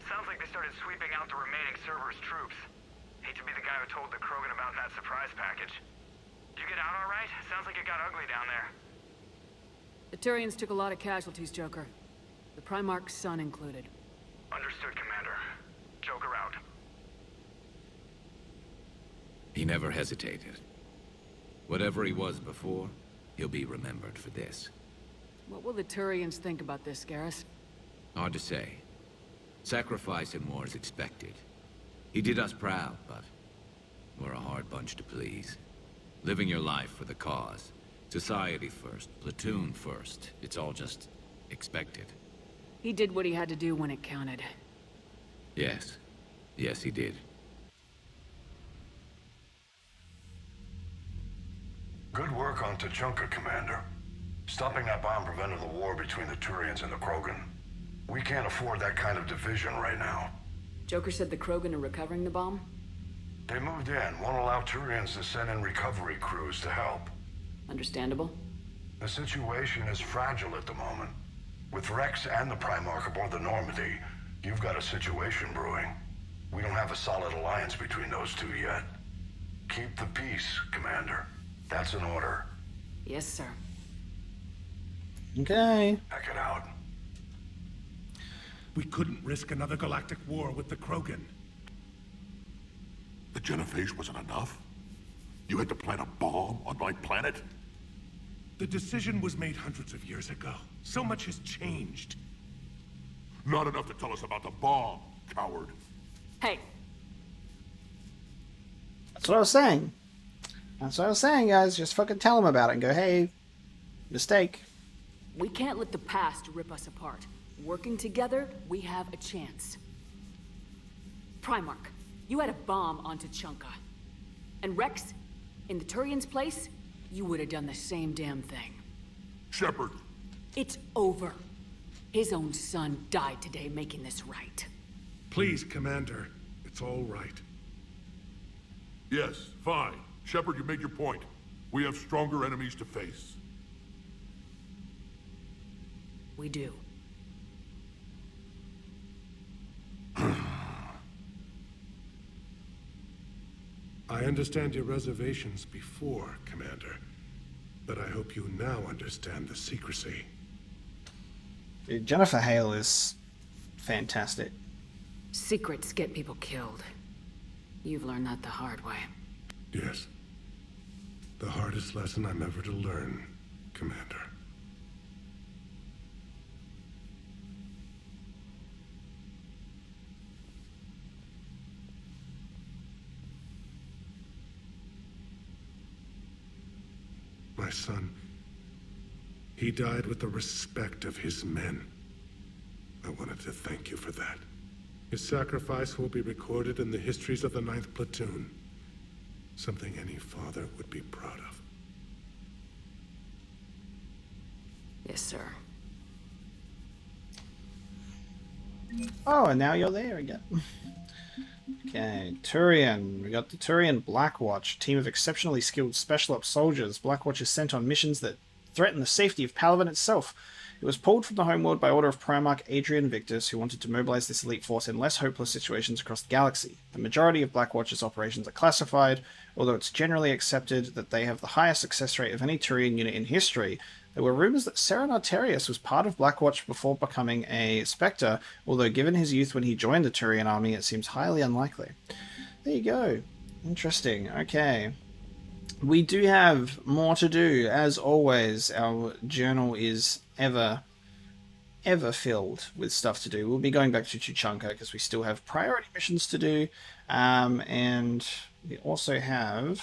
Sounds like they started sweeping out the remaining Cerberus troops. Hate to be the guy who told the Krogan about that surprise package. Did you get out all right? Sounds like it got ugly down there. The Turians took a lot of casualties, Joker. The Primarch's son included. Understood, Commander. Joker out. He never hesitated. Whatever he was before, he'll be remembered for this. What will the Turians think about this, Garrus? Hard to say. Sacrifice in war is expected. He did us proud, but we're a hard bunch to please. Living your life for the cause. Society first, platoon first. It's all just expected. He did what he had to do when it counted. Yes. Yes, he did. Good work on Tuchanka, Commander. Stopping that bomb prevented the war between the Turians and the Krogan. We can't afford that kind of division right now. Joker said the Krogan are recovering the bomb? They moved in, won't allow Turians to send in recovery crews to help. Understandable. The situation is fragile at the moment. With Rex and the Primarch aboard the Normandy, you've got a situation brewing. We don't have a solid alliance between those two yet. Keep the peace, Commander. That's an order. Yes, sir. Okay. Pack it out. We couldn't risk another galactic war with the Krogan. The genophage wasn't enough? You had to plant a bomb on my planet? The decision was made hundreds of years ago. So much has changed. Not enough to tell us about the bomb, coward. Hey. That's what I was saying. That's what I was saying, guys. Just fucking tell him about it and go, hey, mistake. We can't let the past rip us apart. Working together, we have a chance. Primarch, you had a bomb on Tuchanka. And Rex, in the Turian's place, you would have done the same damn thing. Shepard. It's over. His own son died today making this right. Please, Commander. It's all right. Yes, fine. Shepard, you made your point. We have stronger enemies to face. We do. I understand your reservations before, Commander. But I hope you now understand the secrecy. Dude, Jennifer Hale is fantastic. Secrets get people killed. You've learned that the hard way. Yes. The hardest lesson I'm ever to learn, Commander. My son, he died with the respect of his men. I wanted to thank you for that. His sacrifice will be recorded in the histories of the 9th Platoon. Something any father would be proud of. Yes, sir. Oh, and now you're there again. Okay, Turian. We got the Turian Blackwatch, a team of exceptionally skilled special ops soldiers. Blackwatch is sent on missions that threaten the safety of Palaven itself. It was pulled from the homeworld by order of Primarch Adrian Victus, who wanted to mobilize this elite force in less hopeless situations across the galaxy. The majority of Blackwatch's operations are classified, although it's generally accepted that they have the highest success rate of any Turian unit in history. There were rumors that Saren Arterius was part of Blackwatch before becoming a Spectre, although given his youth when he joined the Turian army, it seems highly unlikely. There you go. Interesting. Okay. We do have more to do. As always, our journal is ever filled with stuff to do. We'll be going back to Tuchanka because we still have priority missions to do. And we also have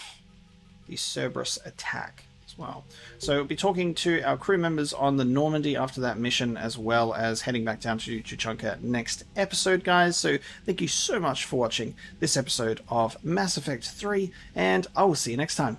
the Cerberus attack. Well, so we'll be talking to our crew members on the Normandy after that mission, as well as heading back down to Tuchanka next episode, guys. So thank you so much for watching this episode of Mass Effect 3, and I will see you next time.